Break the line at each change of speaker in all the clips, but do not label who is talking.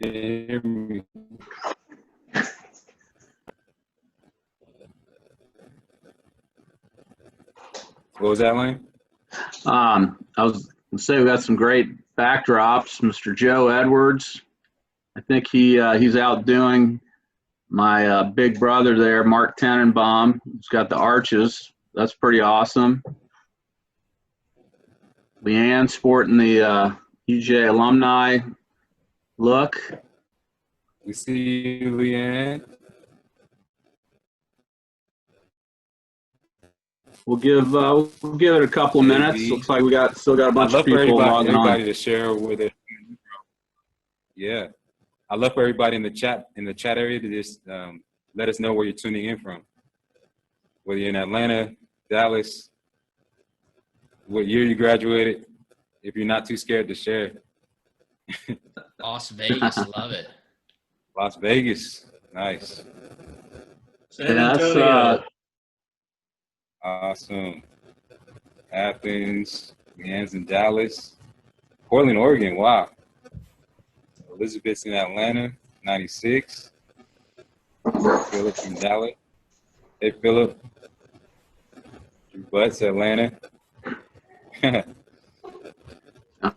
Hear me? What was that, Lane?
I was gonna say we got some great backdrops. Mr. Joe Edwards, I think he's outdoing my big brother there, Mark Tenenbaum. He's got the arches. That's pretty awesome. Leanne sporting the UGA Alumni look.
We see you, Leanne.
We'll give it a couple of minutes. Looks like we still got a bunch of people logging on.
Everybody to share with it. Yeah, I'd love for everybody in the chat area to just let us know where you're tuning in from. Whether you're in Atlanta, Dallas, what year you graduated. If you're not too scared to share.
Las Vegas, love it.
Las Vegas, nice.
San Antonio.
Awesome. Athens, Leanne's in Dallas. Portland, Oregon, wow. Elizabeth's in Atlanta, 96. Philip from Dallas. Hey, Philip. Drew Butts, Atlanta.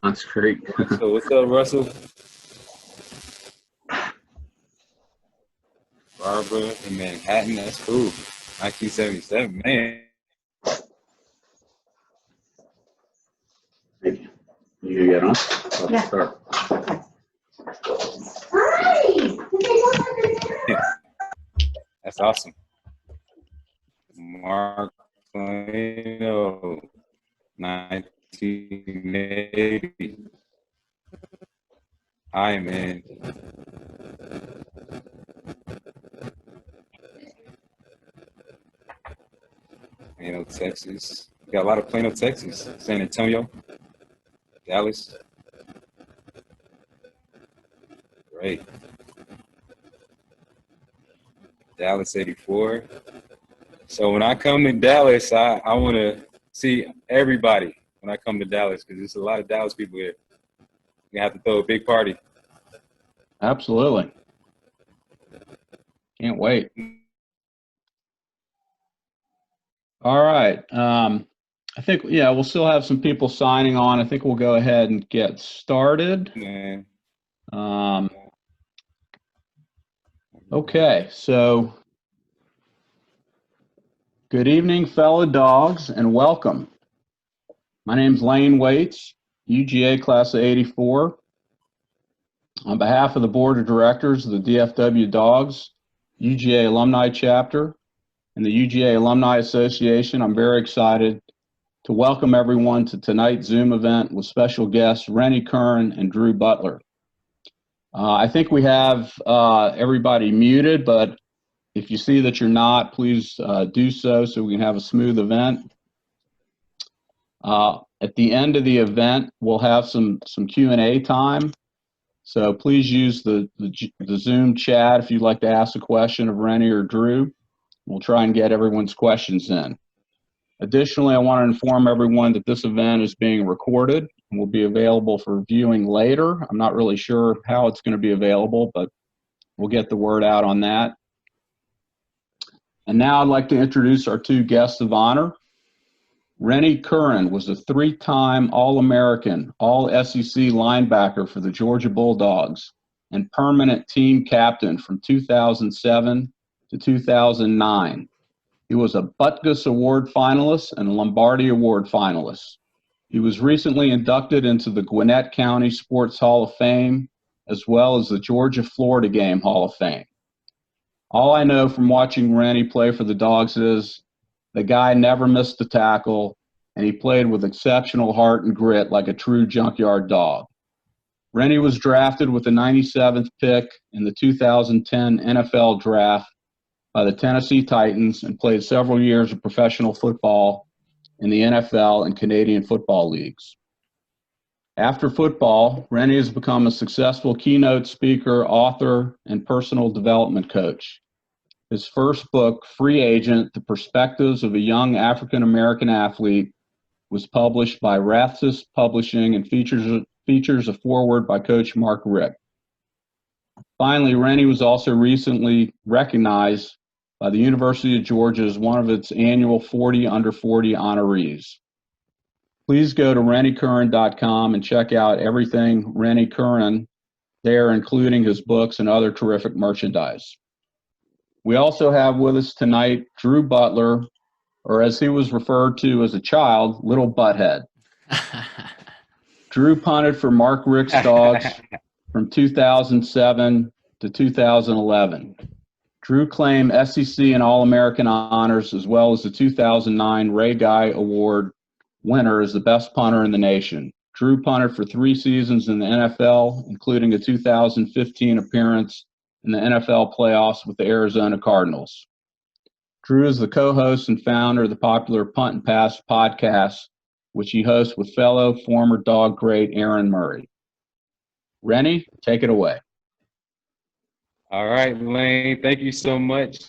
That's great.
So what's up, Russell? Barbara in Manhattan, that's cool. 1977, man.
Thank you. You get on? Let's
Yeah.
start.
That's awesome. Mark Plano, 1980. Hi, man. Plano, Texas. We got a lot of Plano, Texas. San Antonio, Dallas. Great. Dallas, 84. So when I come to Dallas, I want to see everybody when I come to Dallas because there's a lot of Dallas people here. We have to throw a big party.
Absolutely. Can't wait. All right. I think, we'll still have some people signing on. I think we'll go ahead and get started.
Man.
Okay, so good evening, fellow dogs, and welcome. My name's Lane Waits, UGA Class of 84. On behalf of the Board of Directors of the DFW Dogs, UGA Alumni Chapter, and the UGA Alumni Association, I'm very excited to welcome everyone to tonight's Zoom event with special guests Rennie, Curran, and Drew Butler. I think we have everybody muted, but if you see that you're not, please do so we can have a smooth event. At the end of the event, we'll have some Q&A time. So please use the Zoom chat if you'd like to ask a question of Rennie or Drew. We'll try and get everyone's questions in. Additionally, I want to inform everyone that this event is being recorded and will be available for viewing later. I'm not really sure how it's going to be available, but we'll get the word out on that. And now I'd like to introduce our two guests of honor. Rennie Curran was a three-time All-American, All-SEC linebacker for the Georgia Bulldogs and permanent team captain from 2007 to 2009. He was a Butkus Award finalist and a Lombardi Award finalist. He was recently inducted into the Gwinnett County Sports Hall of Fame, as well as the Georgia-Florida Game Hall of Fame. All I know from watching Rennie play for the Dogs is the guy never missed a tackle, and he played with exceptional heart and grit like a true junkyard dog. Rennie was drafted with the 97th pick in the 2010 NFL Draft by the Tennessee Titans and played several years of professional football in the NFL and Canadian football leagues. After football, Rennie has become a successful keynote speaker, author, and personal development coach. His first book, Free Agent: The Perspectives of a Young African-American Athlete, was published by Rathsis Publishing and features a foreword by Coach Mark Rick. Finally, Rennie was also recently recognized by the University of Georgia as one of its annual 40 under 40 honorees. Please go to renniecurran.com and check out everything Rennie Curran there, including his books and other terrific merchandise. We also have with us tonight Drew Butler, or as he was referred to as a child, Little Butthead. Drew punted for Mark Rick's Dogs from 2007 to 2011. Drew claimed SEC and All-American honors, as well as the 2009 Ray Guy Award winner as the best punter in the nation. Drew punted for 3 seasons in the NFL, including a 2015 appearance in the NFL playoffs with the Arizona Cardinals. Drew is the co-host and founder of the popular Punt and Pass podcast, which he hosts with fellow former dog great Aaron Murray. Rennie, take it away.
All right, Lane, thank you so much.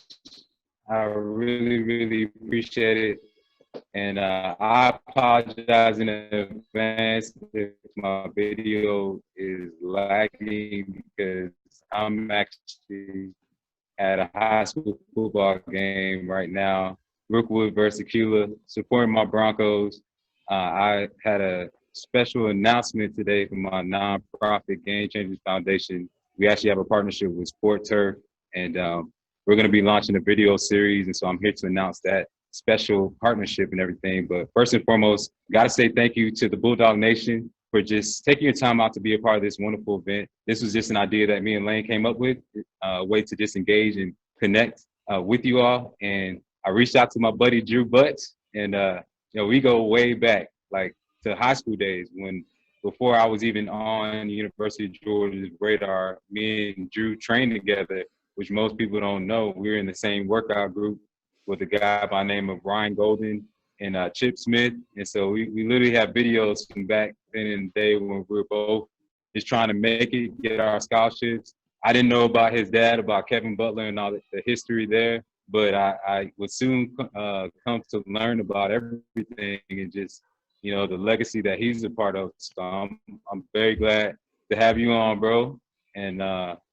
I really, really appreciate it. And I apologize in advance if my video is lagging because I'm actually at a high school football game right now, Brookwood versus Aquila, supporting my Broncos. I had a special announcement today from my nonprofit Game Changers Foundation. We actually have a partnership with Sport Turf, and we're going to be launching a video series. And so I'm here to announce that special partnership and everything. But first and foremost, got to say thank you to the Bulldog Nation for just taking your time out to be a part of this wonderful event. This was just an idea that me and Lane came up with, a way to just engage and connect with you all. And I reached out to my buddy Drew Butts, and we go way back, like to high school days when before I was even on the University of Georgia's radar. Me and Drew trained together, which most people don't know. We were in the same workout group with a guy by the name of Ryan Golden and Chip Smith. And so we literally have videos from back then in the day when we were both just trying to make it, get our scholarships. I didn't know about his dad, about Kevin Butler and all the history there, but I would soon come to learn about everything and just, the legacy that he's a part of. So I'm very glad to have you on, bro. And,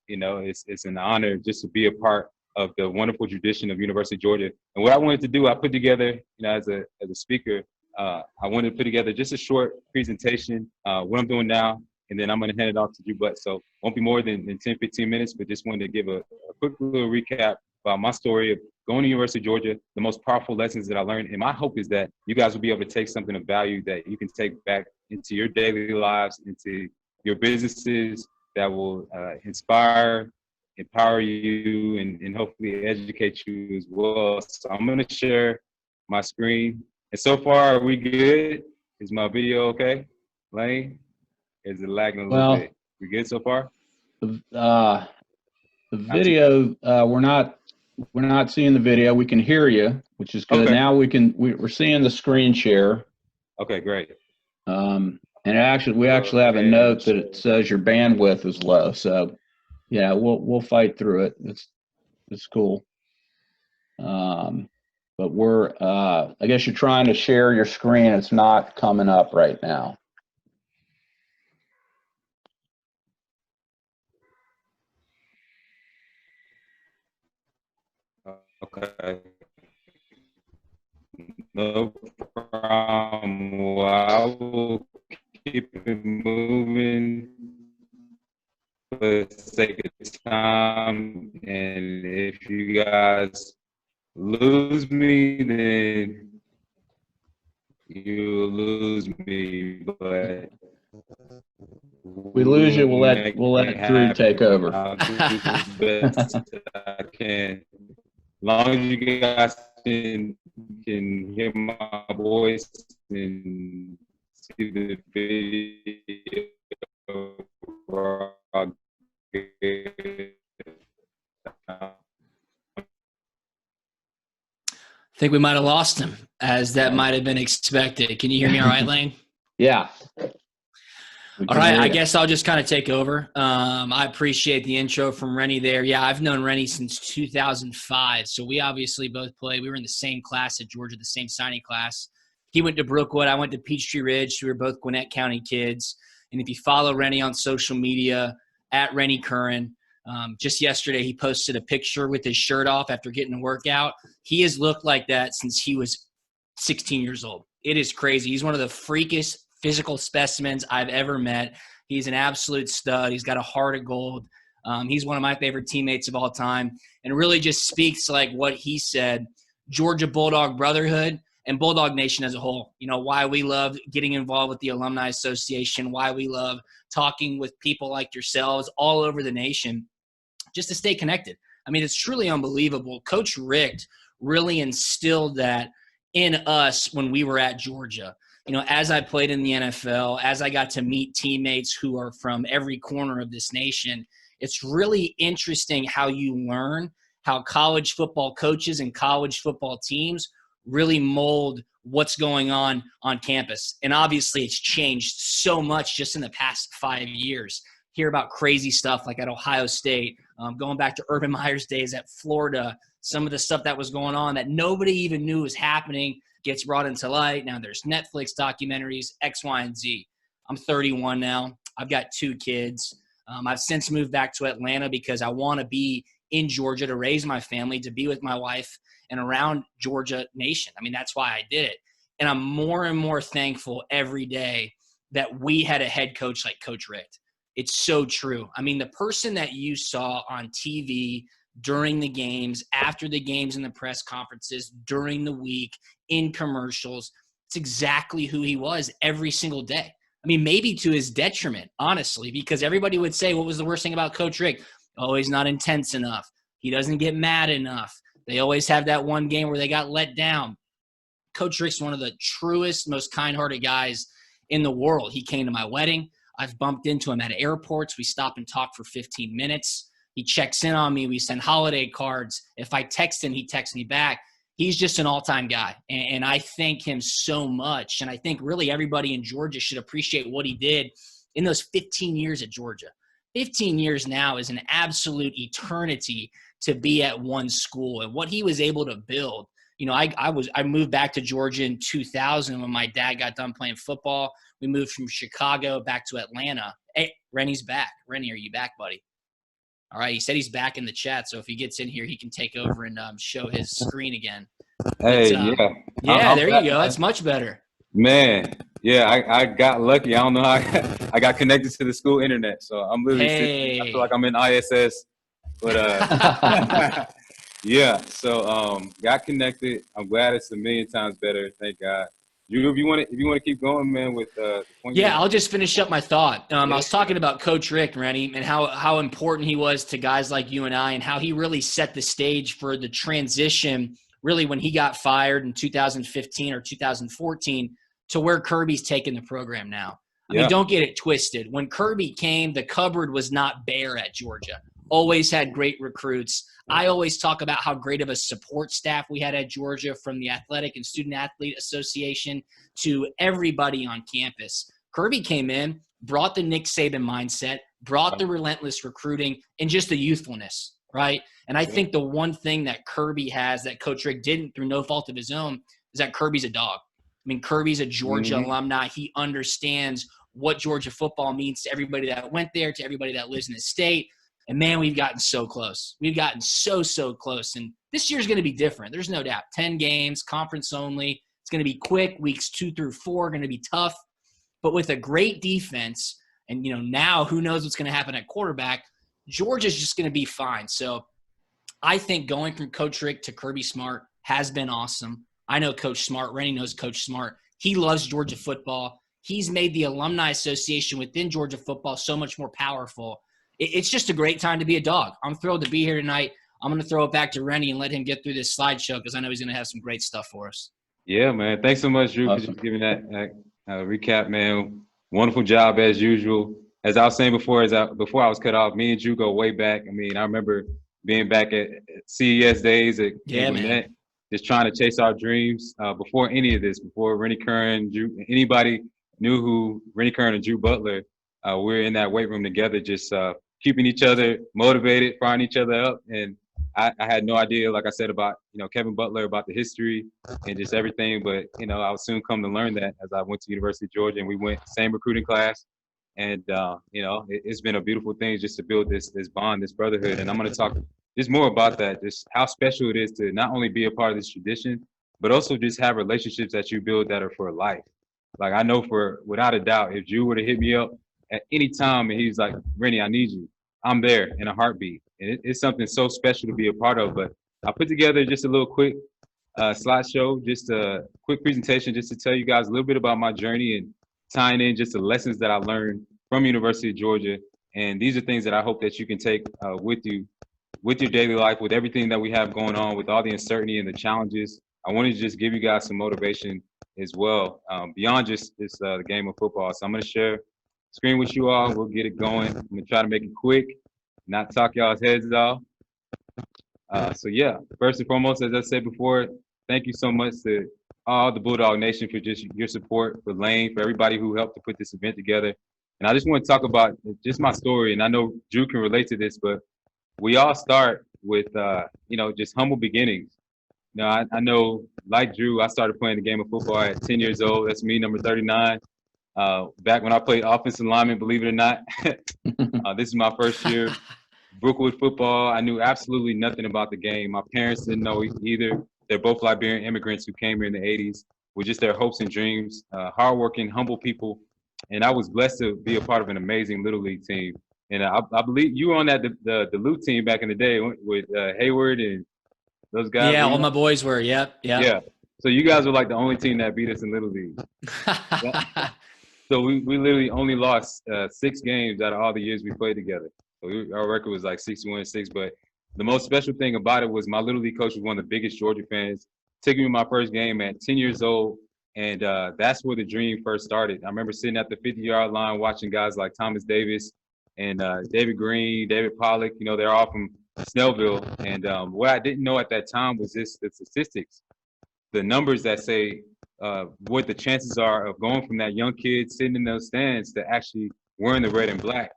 it's an honor just to be a part of the wonderful tradition of University of Georgia. And what I wanted to do, I put together, as a speaker, I wanted to put together just a short presentation, what I'm doing now, and then I'm going to hand it off to you. But so won't be more than 10, 15 minutes, but just wanted to give a quick little recap about my story of going to University of Georgia, the most powerful lessons that I learned. And my hope is that you guys will be able to take something of value that you can take back into your daily lives, into your businesses, that will inspire, empower you, and hopefully educate you as well. So I'm going to share my screen. And so far, are we good? Is my video okay, Lane? Is it lagging a little bit? We good so far?
The video, we're not seeing the video. We can hear you, which is good.
Okay.
Now we're seeing the screen share.
Okay, great.
And we actually have a note that it says your bandwidth is low. So yeah, we'll fight through it. It's cool. But I guess you're trying to share your screen. It's not coming up right now.
Okay. No problem. Well, I will keep it moving for the sake of time. And if you guys lose me, then you lose me. But
We lose you, we'll let Drew take over.
I'll do the best I can. As long as you guys can hear my voice and see the video.
I think we might have lost him, as that might have been expected. Can you hear me all right, Lane?
Yeah.
All right, I guess I'll just kind of take over. I appreciate the intro from Rennie there. Yeah, I've known Rennie since 2005, so we obviously both played. We were in the same class at Georgia, the same signing class. He went to Brookwood. I went to Peachtree Ridge. We were both Gwinnett County kids. And if you follow Rennie on social media, at Rennie Curran, Just yesterday, he posted a picture with his shirt off after getting a workout. He has looked like that since he was 16 years old. It is crazy. He's one of the freakiest physical specimens I've ever met. He's an absolute stud. He's got a heart of gold. He's one of my favorite teammates of all time, and really just speaks like what he said, Georgia Bulldog Brotherhood and Bulldog Nation as a whole. You know, why we love getting involved with the Alumni Association, why we love talking with people like yourselves all over the nation, just to stay connected. I mean, it's truly unbelievable. Coach Richt really instilled that in us when we were at Georgia. You know, as I played in the NFL, as I got to meet teammates who are from every corner of this nation, it's really interesting how you learn how college football coaches and college football teams really mold what's going on campus. And obviously it's changed so much just in the past 5 years. Hear about crazy stuff like at Ohio State, going back to Urban Meyer's days at Florida, some of the stuff that was going on that nobody even knew was happening gets brought into light. Now there's Netflix documentaries, X, Y, and Z. I'm 31 now. I've got 2 kids. I've since moved back to Atlanta because I want to be in Georgia to raise my family, to be with my wife and around Georgia Nation. I mean, that's why I did it. And I'm more and more thankful every day that we had a head coach like Coach Richt. It's so true. I mean, the person that you saw on TV during the games, after the games in the press conferences, during the week, in commercials, it's exactly who he was every single day. I mean, maybe to his detriment, honestly, because everybody would say, what was the worst thing about Coach Richt? Oh, he's not intense enough. He doesn't get mad enough. They always have that one game where they got let down. Coach Richt's one of the truest, most kind-hearted guys in the world. He came to my wedding. I've bumped into him at airports. We stop and talk for 15 minutes. He checks in on me. We send holiday cards. If I text him, he texts me back. He's just an all-time guy, and I thank him so much. And I think really everybody in Georgia should appreciate what he did in those 15 years at Georgia. 15 years now is an absolute eternity to be at one school, and what he was able to build. You know, I moved back to Georgia in 2000 when my dad got done playing football. We moved from Chicago back to Atlanta. Hey, Rennie's back. Rennie, are you back, buddy? All right, he said he's back in the chat, so if he gets in here, he can take over and show his screen again.
Hey,
yeah. Yeah, there you go. That's much better.
Man, yeah, I got lucky. I don't know how I got connected to the school internet, so I'm literally sitting, I feel like I'm in ISS. But yeah, so got connected. I'm glad it's a million times better. Thank God. If you want to keep going, man, with the point.
Yeah, I'll just finish up my thought. I was talking about Coach Richt, Rennie, and how important he was to guys like you and I, and how he really set the stage for the transition, really when he got fired in 2015 or 2014 to where Kirby's taken the program now. I mean, don't get it twisted. When Kirby came, the cupboard was not bare at Georgia. Always had great recruits. I always talk about how great of a support staff we had at Georgia, from the Athletic and Student Athlete Association to everybody on campus. Kirby came in, brought the Nick Saban mindset, brought the relentless recruiting, and just the youthfulness, right? And I think the one thing that Kirby has that Coach Richt didn't, through no fault of his own, is that Kirby's a dog. I mean, Kirby's a Georgia alumni. He understands what Georgia football means to everybody that went there, to everybody that lives in the state. And, man, we've gotten so close. We've gotten so close. And this year's going to be different. There's no doubt. 10 games, conference only. It's going to be quick. Weeks 2 through 4 are going to be tough. But with a great defense, and, you know, now who knows what's going to happen at quarterback, Georgia's just going to be fine. So I think going from Coach Richt to Kirby Smart has been awesome. I know Coach Smart. Rennie knows Coach Smart. He loves Georgia football. He's made the Alumni Association within Georgia football so much more powerful. It's just a great time to be a dog. I'm thrilled to be here tonight. I'm going to throw it back to Rennie and let him get through this slideshow because I know he's going to have some great stuff for us.
Yeah, man. Thanks so much, Drew, for just giving that recap, man. Wonderful job as usual. As I was saying before, before I was cut off, me and Drew go way back. I mean, I remember being back at CES days at man. Just trying to chase our dreams before any of this, before Rennie Curran, Drew, anybody knew who Rennie Curran and Drew Butler. We're in that weight room together, just keeping each other motivated, firing each other up. And I had no idea, like I said, about, you know, Kevin Butler, about the history and just everything. But, you know, I would soon come to learn that as I went to University of Georgia, and we went same recruiting class. And, it's been a beautiful thing just to build this bond, this brotherhood. And I'm going to talk just more about that, just how special it is to not only be a part of this tradition, but also just have relationships that you build that are for life. Like I know without a doubt, if Drew were to hit me up at any time and he's like, Rennie, I need you, I'm there in a heartbeat. And it's something so special to be a part of. But I put together just a little quick slideshow, just a quick presentation, just to tell you guys a little bit about my journey and tying in just the lessons that I learned from University of Georgia. And these are things that I hope that you can take with you, with your daily life, with everything that we have going on, with all the uncertainty and the challenges. I wanted to just give you guys some motivation as well, beyond just the game of football. So I'm going to share screen with you all. We'll get it going. I'm going to try to make it quick, not talk y'all's heads off. So yeah, first and foremost, as I said before, thank you so much to all the Bulldog Nation for just your support, for Lane, for everybody who helped to put this event together. And I just want to talk about just my story. And I know Drew can relate to this, but we all start with, just humble beginnings. I know, like Drew, I started playing the game of football at 10 years old. That's me, number 39. Back when I played offensive lineman, believe it or not. This is my first year. Brookwood football, I knew absolutely nothing about the game. My parents didn't know either. They're both Liberian immigrants who came here in the 80s with just their hopes and dreams, hardworking, humble people. And I was blessed to be a part of an amazing Little League team. And I believe you were on that the Duluth team back in the day with Hayward and those guys.
Yeah, all my boys were. Yep.
Yeah. So you guys were like the only team that beat us in Little League. So we literally only lost 6 games out of all the years we played together. So our record was like 61-6. But the most special thing about it was my Little League coach was one of the biggest Georgia fans. Took me to my first game at 10 years old. And that's where the dream first started. I remember sitting at the 50-yard line watching guys like Thomas Davis and David Green, David Pollock. They're all from Snellville. And what I didn't know at that time was the statistics, the numbers that say what the chances are of going from that young kid sitting in those stands to actually wearing the red and black.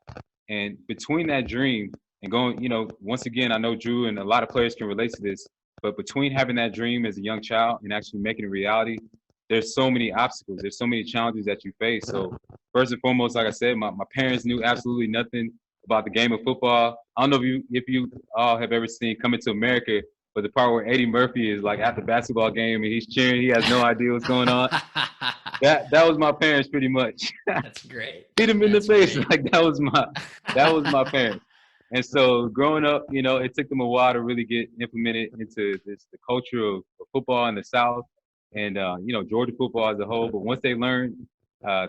And between that dream and going, once again, I know Drew and a lot of players can relate to this, but between having that dream as a young child and actually making it reality, there's so many obstacles. There's so many challenges that you face. So first and foremost, like I said, my parents knew absolutely nothing about the game of football. I don't know if you all have ever seen Coming to America, but the part where Eddie Murphy is like at the basketball game and he's cheering, he has no idea what's going on. That was my parents pretty much.
That's great.
Hit him in the face. Great. Like that was my parents. And so growing up, it took them a while to really get implemented into the culture of football in the South and, Georgia football as a whole. But once they learned,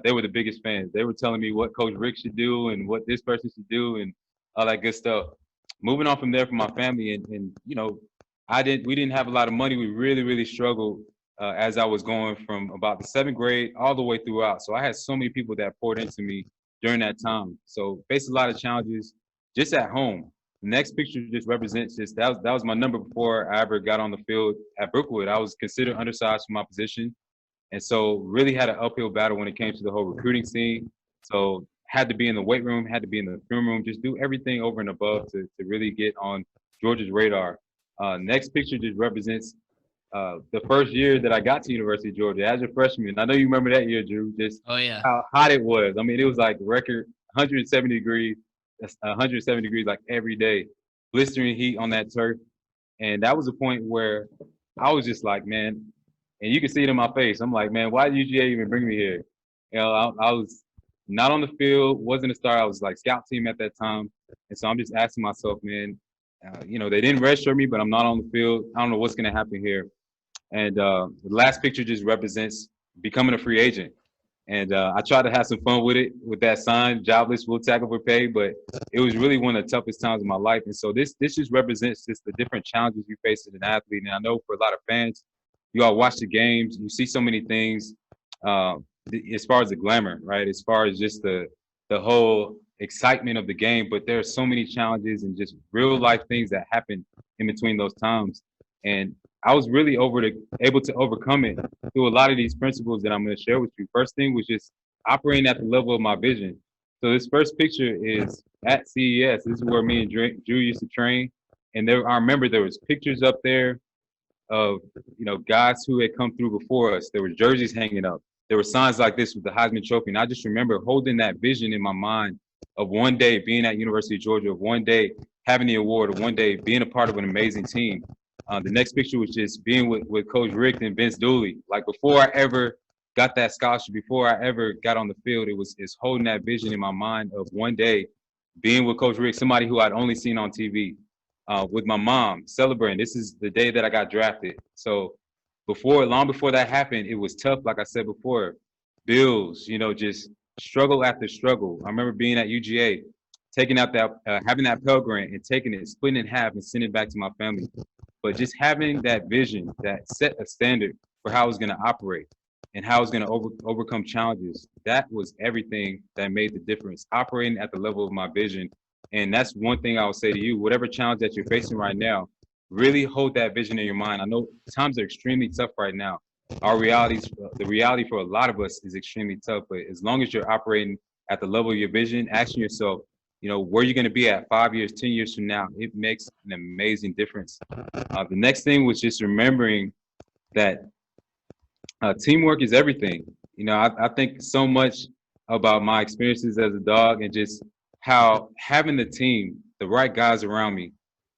they were the biggest fans. They were telling me what Coach Rick should do and what this person should do and all that good stuff. Moving on from there for my family and we didn't have a lot of money. We really, really struggled as I was going from about the 7th grade all the way throughout. So I had so many people that poured into me during that time. So faced a lot of challenges just at home. The next picture just represents that was my number before I ever got on the field at Brookwood. I was considered undersized for my position. And so really had an uphill battle when it came to the whole recruiting scene. So had to be in the weight room, had to be in the film room, just do everything over and above to really get on Georgia's radar. Next picture just represents the first year that I got to University of Georgia as a freshman. I know you remember that year, Drew, just how hot it was. I mean, it was like record 170 degrees like every day, blistering heat on that turf. And that was a point where I was just like, man, and you can see it in my face. I'm like, man, why did UGA even bring me here? I was not on the field, wasn't a star. I was like scout team at that time. And so I'm just asking myself, man, they didn't redshirt me, but I'm not on the field. I don't know what's going to happen here. And the last picture just represents becoming a free agent. And I tried to have some fun with it, with that sign, jobless, will tackle for pay, but it was really one of the toughest times of my life. And so this just represents just the different challenges you face as an athlete. And I know for a lot of fans, you all watch the games, you see so many things as far as the glamour, right? As far as just the whole excitement of the game, but there are so many challenges and just real life things that happen in between those times. And I was really able to overcome it through a lot of these principles that I'm going to share with you. First thing was just operating at the level of my vision. So this first picture is at CES. This is where me and Drew used to train. And I remember there was pictures up there of, guys who had come through before us. There were jerseys hanging up. there were signs like this with the Heisman Trophy. And I just remember holding that vision in my mind of one day being at University of Georgia, of one day having the award, of one day being a part of an amazing team. The next picture was just being with Coach Rick and Vince Dooley. Like before I ever got that scholarship, before I ever got on the field, it's holding that vision in my mind of one day being with Coach Rick, somebody who I'd only seen on TV, with my mom celebrating. This is the day that I got drafted. So long before that happened, it was tough. Like I said before, bills, just struggle after struggle. I remember being at UGA, taking out that, having that Pell Grant and taking it, splitting it in half and sending it back to my family. But just having that vision that set a standard for how I was going to operate and how I was going to overcome challenges, that was everything that made the difference, operating at the level of my vision. And that's one thing I would say to you, whatever challenge that you're facing right now, really hold that vision in your mind. I know times are extremely tough right now. The reality for a lot of us is extremely tough, but as long as you're operating at the level of your vision, asking yourself, where you're going to be at 5 years, 10 years from now, it makes an amazing difference. The next thing was just remembering that teamwork is everything. I think so much about my experiences as a dog and just how having the team, the right guys around me,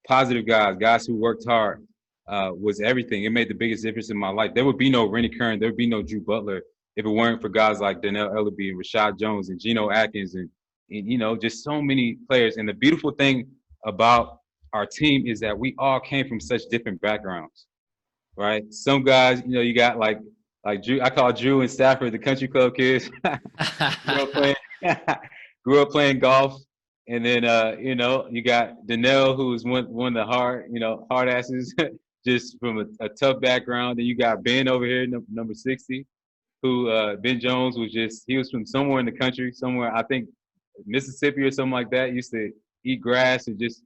positive guys who worked hard, was everything. It made the biggest difference in my life. There would be no Rennie Curran, there would be no Drew Butler if it weren't for guys like Donnell Ellaby and Rashad Jones and Geno Atkins and just so many players. And the beautiful thing about our team is that we all came from such different backgrounds, right? Some guys, you got like Drew. I call Drew and Stafford the country club kids. grew up playing golf. And then, you got Donnell, who's one of the hard asses, just from a tough background. Then you got Ben over here, number 60, who Ben Jones he was from somewhere in the country, somewhere, I think, Mississippi or something like that. Used to eat grass and just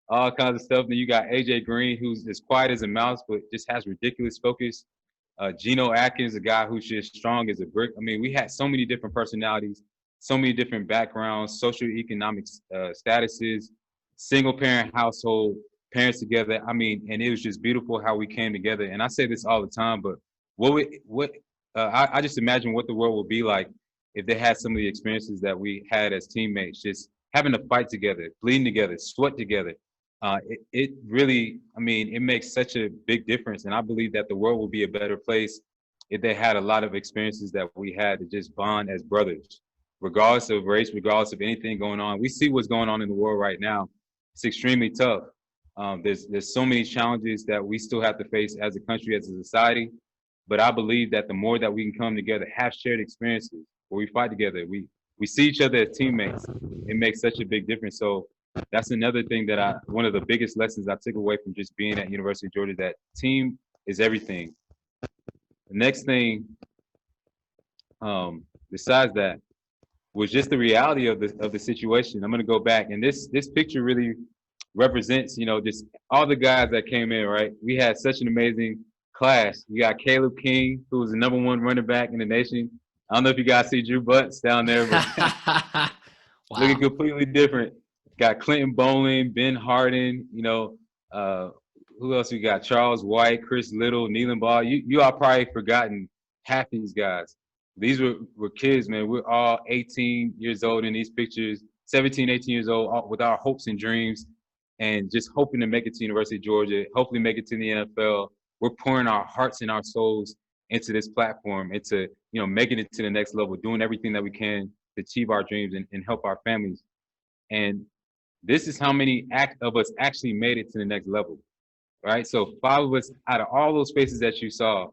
all kinds of stuff. Then you got AJ Green, who's as quiet as a mouse, but just has ridiculous focus. Geno Atkins, a guy who's just strong as a brick. I mean, we had so many different personalities, so many different backgrounds, socioeconomic statuses, single parent household, parents together. I mean, and it was just beautiful how we came together. And I say this all the time, but I just imagine what the world would be like if they had some of the experiences that we had as teammates, just having to fight together, bleeding together, sweat together. It really, it makes such a big difference. And I believe that the world will be a better place if they had a lot of experiences that we had to just bond as brothers, regardless of race, regardless of anything going on. We see what's going on in the world right now. It's extremely tough. There's so many challenges that we still have to face as a country, as a society. But I believe that the more that we can come together, have shared experiences, where we fight together, we see each other as teammates, it makes such a big difference. So that's another thing that one of the biggest lessons I took away from just being at University of Georgia, that team is everything. The next thing, besides that, was just the reality of the situation. I'm going to go back, and this picture really represents, just all the guys that came in, right? We had such an amazing class. You got Caleb King, who was the #1 running back in the nation. I don't know if you guys see Drew Butts down there, but
Wow.
Looking completely different. Got Clinton Bowling, Ben Harden, who else we got? Charles White, Chris Little, Neelan Ball. You all probably forgotten half these guys. These were kids, man. We're all 18 years old in these pictures, 17, 18 years old, all with our hopes and dreams, and just hoping to make it to University of Georgia, hopefully make it to the NFL. We're pouring our hearts and our souls into this platform, into making it to the next level, doing everything that we can to achieve our dreams and help our families. And this is how many of us actually made it to the next level, right? So 5 of us out of all those faces that you saw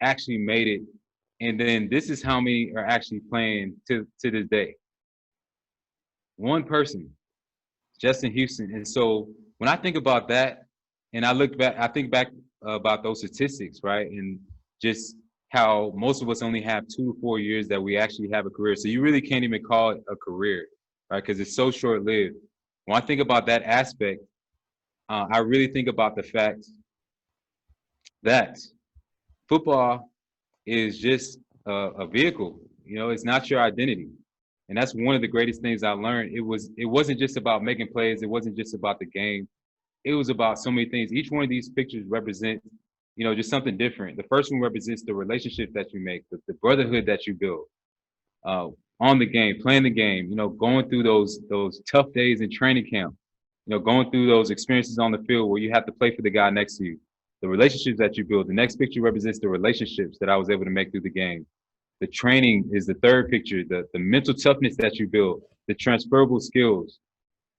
actually made it. And then this is how many are actually playing to this day. One person, Justin Houston. And so when I think about that, and I think back about those statistics, right? And just how most of us only have 2 to 4 years that we actually have a career. So you really can't even call it a career, right? Because it's so short-lived. When I think about that aspect, I really think about the fact that football is just a vehicle. It's not your identity. And that's one of the greatest things I learned. It wasn't just about making plays. It wasn't just about the game. It was about so many things. Each one of these pictures represents just something different. The first one represents the relationship that you make, the brotherhood that you build on the game, playing the game, going through those tough days in training camp, going through those experiences on the field where you have to play for the guy next to you, the relationships that you build. The next picture represents the relationships that I was able to make through the game. The training is the third picture, the mental toughness that you build, the transferable skills.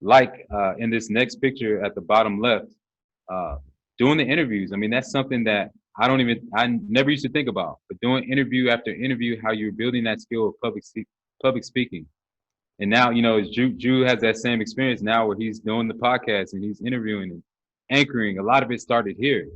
Like in this next picture at the bottom left, doing the interviews. I mean, that's something that I never used to think about, but doing interview after interview, how you're building that skill of public speaking. And now, Drew has that same experience now where he's doing the podcast and he's interviewing and anchoring. A lot of it started here.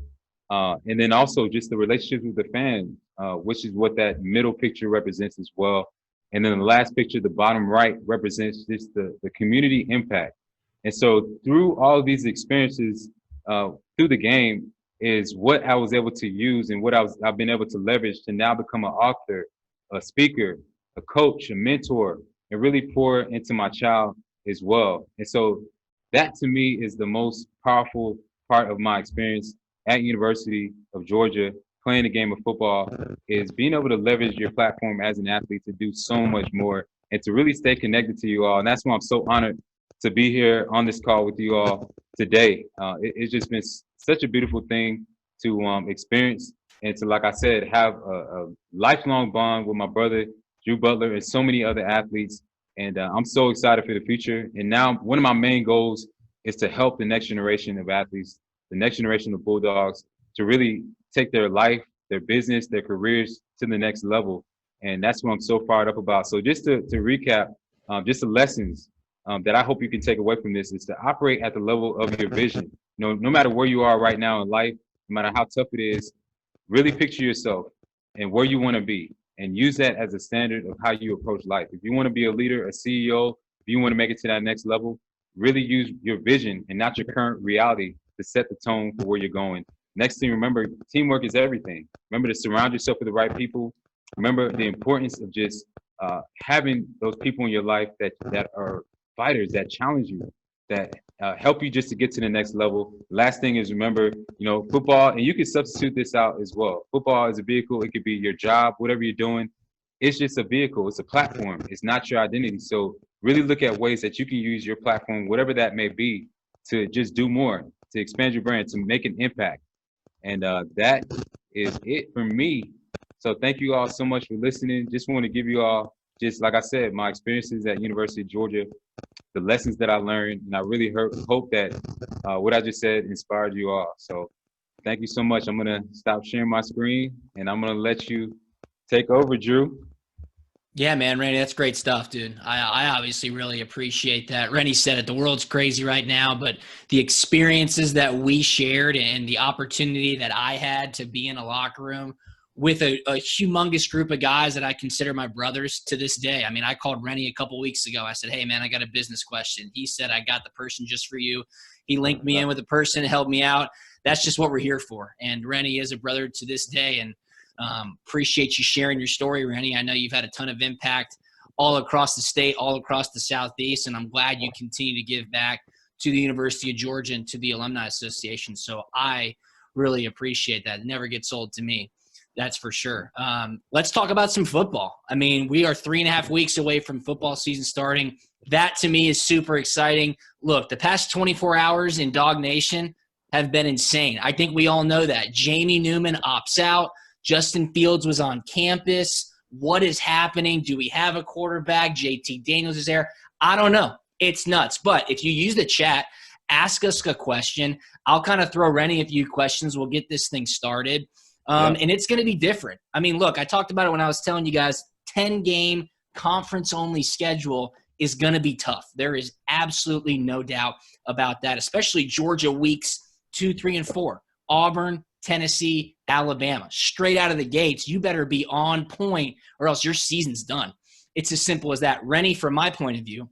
And then also just the relationships with the fans, which is what that middle picture represents as well. And then the last picture, the bottom right, represents just the community impact. And so through all of these experiences, through the game is what I was able to use and what I've been able to leverage to now become an author, a speaker, a coach, a mentor, and really pour into my child as well. And so that to me is the most powerful part of my experience at University of Georgia, playing the game of football, is being able to leverage your platform as an athlete to do so much more and to really stay connected to you all. And that's why I'm so honored to be here on this call with you all today. It's just been such a beautiful thing to experience and to, like I said, have a lifelong bond with my brother, Drew Butler, and so many other athletes. And I'm so excited for the future. And now one of my main goals is to help the next generation of athletes, the next generation of Bulldogs, to really take their life, their business, their careers to the next level. And that's what I'm so fired up about. So just to recap, just the lessons that I hope you can take away from this is to operate at the level of your vision. No matter where you are right now in life, no matter how tough it is, really picture yourself and where you want to be and use that as a standard of how you approach life. If you want to be a leader, a CEO, if you want to make it to that next level, really use your vision and not your current reality to set the tone for where you're going. Next thing, remember, teamwork is everything. Remember to surround yourself with the right people. Remember the importance of just having those people in your life that are fighters, that challenge you, that help you just to get to the next level. Last thing is, remember, football, and you can substitute this out as well. Football is a vehicle. It could be your job, whatever you're doing. It's just a vehicle. It's a platform. It's not your identity. So really look at ways that you can use your platform, whatever that may be, to just do more, to expand your brand, to make an impact. And that is it for me. So thank you all so much for listening. Just want to give you all, just like I said, my experiences at University of Georgia, the lessons that I learned, and I really hope that what I just said inspired you all. So thank you so much. I'm going to stop sharing my screen, and I'm going to let you take over, Drew.
Yeah, man, Rennie, that's great stuff, dude. I obviously really appreciate that. Rennie said it, the world's crazy right now, but the experiences that we shared and the opportunity that I had to be in a locker room with a humongous group of guys that I consider my brothers to this day. I mean, I called Rennie a couple weeks ago. I said, hey, man, I got a business question. He said, I got the person just for you. He linked me in with a person to help me out. That's just what we're here for. And Rennie is a brother to this day, and appreciate you sharing your story, Rennie. I know you've had a ton of impact all across the state, all across the Southeast, and I'm glad you continue to give back to the University of Georgia and to the Alumni Association. So I really appreciate that. It never gets old to me. That's for sure. Let's talk about some football. I mean, we are 3.5 weeks away from football season starting. That to me is super exciting. Look, the past 24 hours in Dog Nation have been insane. I think we all know that. Jamie Newman opts out. Justin Fields was on campus. What is happening? Do we have a quarterback? JT Daniels is there. I don't know. It's nuts. But if you use the chat, ask us a question. I'll kind of throw Rennie a few questions. We'll get this thing started. And it's going to be different. I mean, look, I talked about it when I was telling you guys, 10-game conference-only schedule is going to be tough. There is absolutely no doubt about that, especially Georgia weeks 2, 3, and 4. Auburn, Tennessee, Alabama. Straight out of the gates, you better be on point or else your season's done. It's as simple as that. Rennie, from my point of view,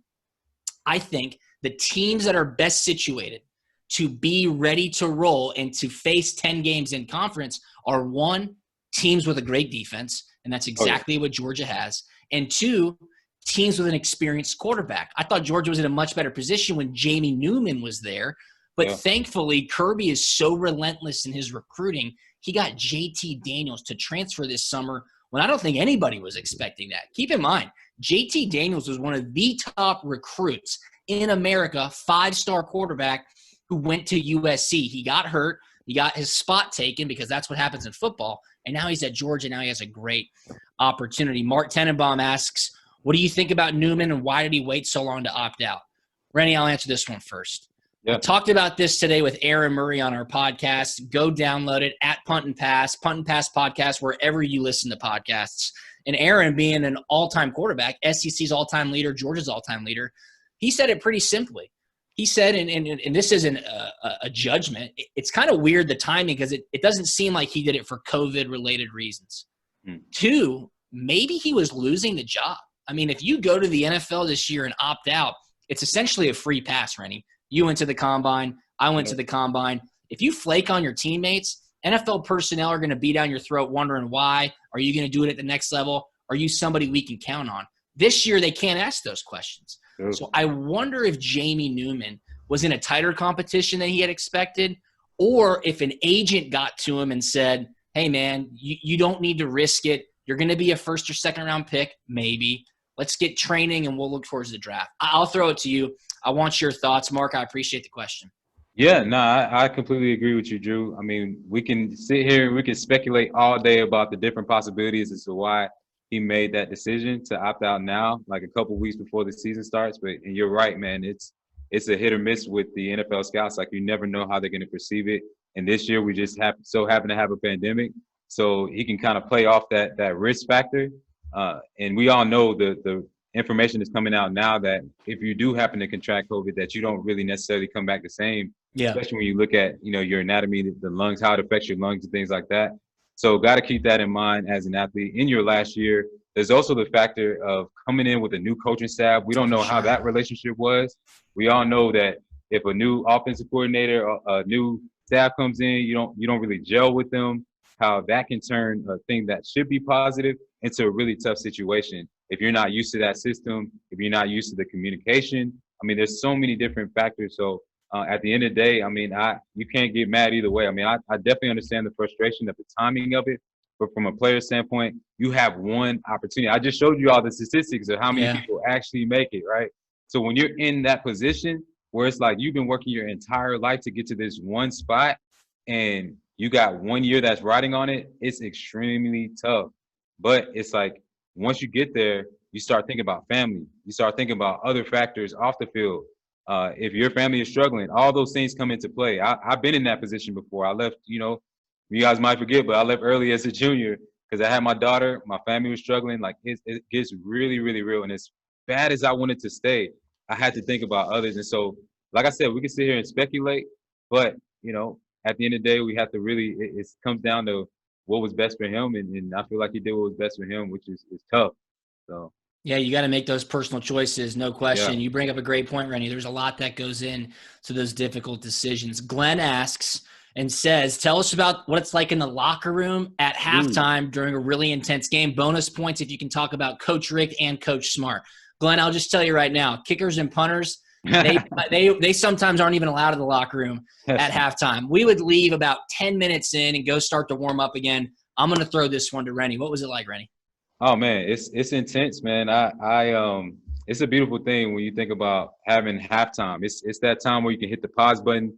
I think the teams that are best situated to be ready to roll and to face 10 games in conference are, 1, teams with a great defense, and that's exactly what Georgia has, and 2, teams with an experienced quarterback. I thought Georgia was in a much better position when Jamie Newman was there, but thankfully Kirby is so relentless in his recruiting. he got JT Daniels to transfer this summer when I don't think anybody was expecting that. Keep in mind, JT Daniels was one of the top recruits in America, 5-star quarterback who went to USC. He got hurt. He got his spot taken because that's what happens in football. And now he's at Georgia. Now he has a great opportunity. Mark Tenenbaum asks, what do you think about Newman and why did he wait so long to opt out? Rennie, I'll answer this one first.
Yeah.
I talked about this today with Aaron Murray on our podcast. Go download it at Punt and Pass podcast, wherever you listen to podcasts. And Aaron, being an all-time quarterback, SEC's all-time leader, Georgia's all-time leader, he said it pretty simply. He said, and this isn't a judgment, it's kind of weird, the timing, because it doesn't seem like he did it for COVID-related reasons. 2, maybe he was losing the job. I mean, if you go to the NFL this year and opt out, it's essentially a free pass, Rennie. You went to the combine. I went to the combine. If you flake on your teammates, NFL personnel are going to be down your throat wondering why. Are you going to do it at the next level? Are you somebody we can count on? This year, they can't ask those questions.
True.
So I wonder if Jamie Newman was in a tighter competition than he had expected, or if an agent got to him and said, hey, man, you don't need to risk it. You're going to be a first or second round pick, maybe. Let's get training and we'll look towards the draft. I'll throw it to you. I want your thoughts. Mark, I appreciate the question.
Yeah, no, I completely agree with you, Drew. I mean, we can sit here and we can speculate all day about the different possibilities as to why he made that decision to opt out now, like a couple weeks before the season starts. And you're right, man. It's a hit or miss with the NFL scouts. Like, you never know how they're going to perceive it. And this year we just happen to have a pandemic, so he can kind of play off that risk factor. And we all know the information is coming out now that if you do happen to contract COVID, that you don't really necessarily come back the same.
Yeah.
Especially when you look at, your anatomy, the lungs, how it affects your lungs and things like that. So got to keep that in mind as an athlete in your last year. There's also the factor of coming in with a new coaching staff. We don't know how that relationship was. We all know that if a new offensive coordinator or a new staff comes in, you don't really gel with them, how that can turn a thing that should be positive into a really tough situation. If you're not used to that system, if you're not used to the communication, I mean, there's so many different factors. So at the end of the day, I mean, you can't get mad either way. I mean, I definitely understand the frustration of the timing of it, but from a player standpoint, you have one opportunity. I just showed you all the statistics of how many people actually make it, right? So when you're in that position where it's like you've been working your entire life to get to this one spot and you got 1 year that's riding on it, it's extremely tough. But it's like once you get there, you start thinking about family. You start thinking about other factors off the field. If your family is struggling, all those things come into play. I've been in that position before. I left, you guys might forget, but I left early as a junior because I had my daughter. My family was struggling. Like, it gets really, really real. And as bad as I wanted to stay, I had to think about others. And so, like I said, we can sit here and speculate, but, at the end of the day, we have to really, it comes down to what was best for him. And I feel like he did what was best for him, which is tough. So.
Yeah, you got to make those personal choices, no question.
Yeah.
You bring up a great point, Rennie. There's a lot that goes in to those difficult decisions. Glenn asks and says, tell us about what it's like in the locker room at halftime during a really intense game. Bonus points if you can talk about Coach Rick and Coach Smart. Glenn, I'll just tell you right now, kickers and punters, they sometimes aren't even allowed in the locker room at halftime. We would leave about 10 minutes in and go start to warm up again. I'm going to throw this one to Rennie. What was it like, Rennie?
Oh man, it's intense, man. It's a beautiful thing when you think about having halftime. It's that time where you can hit the pause button,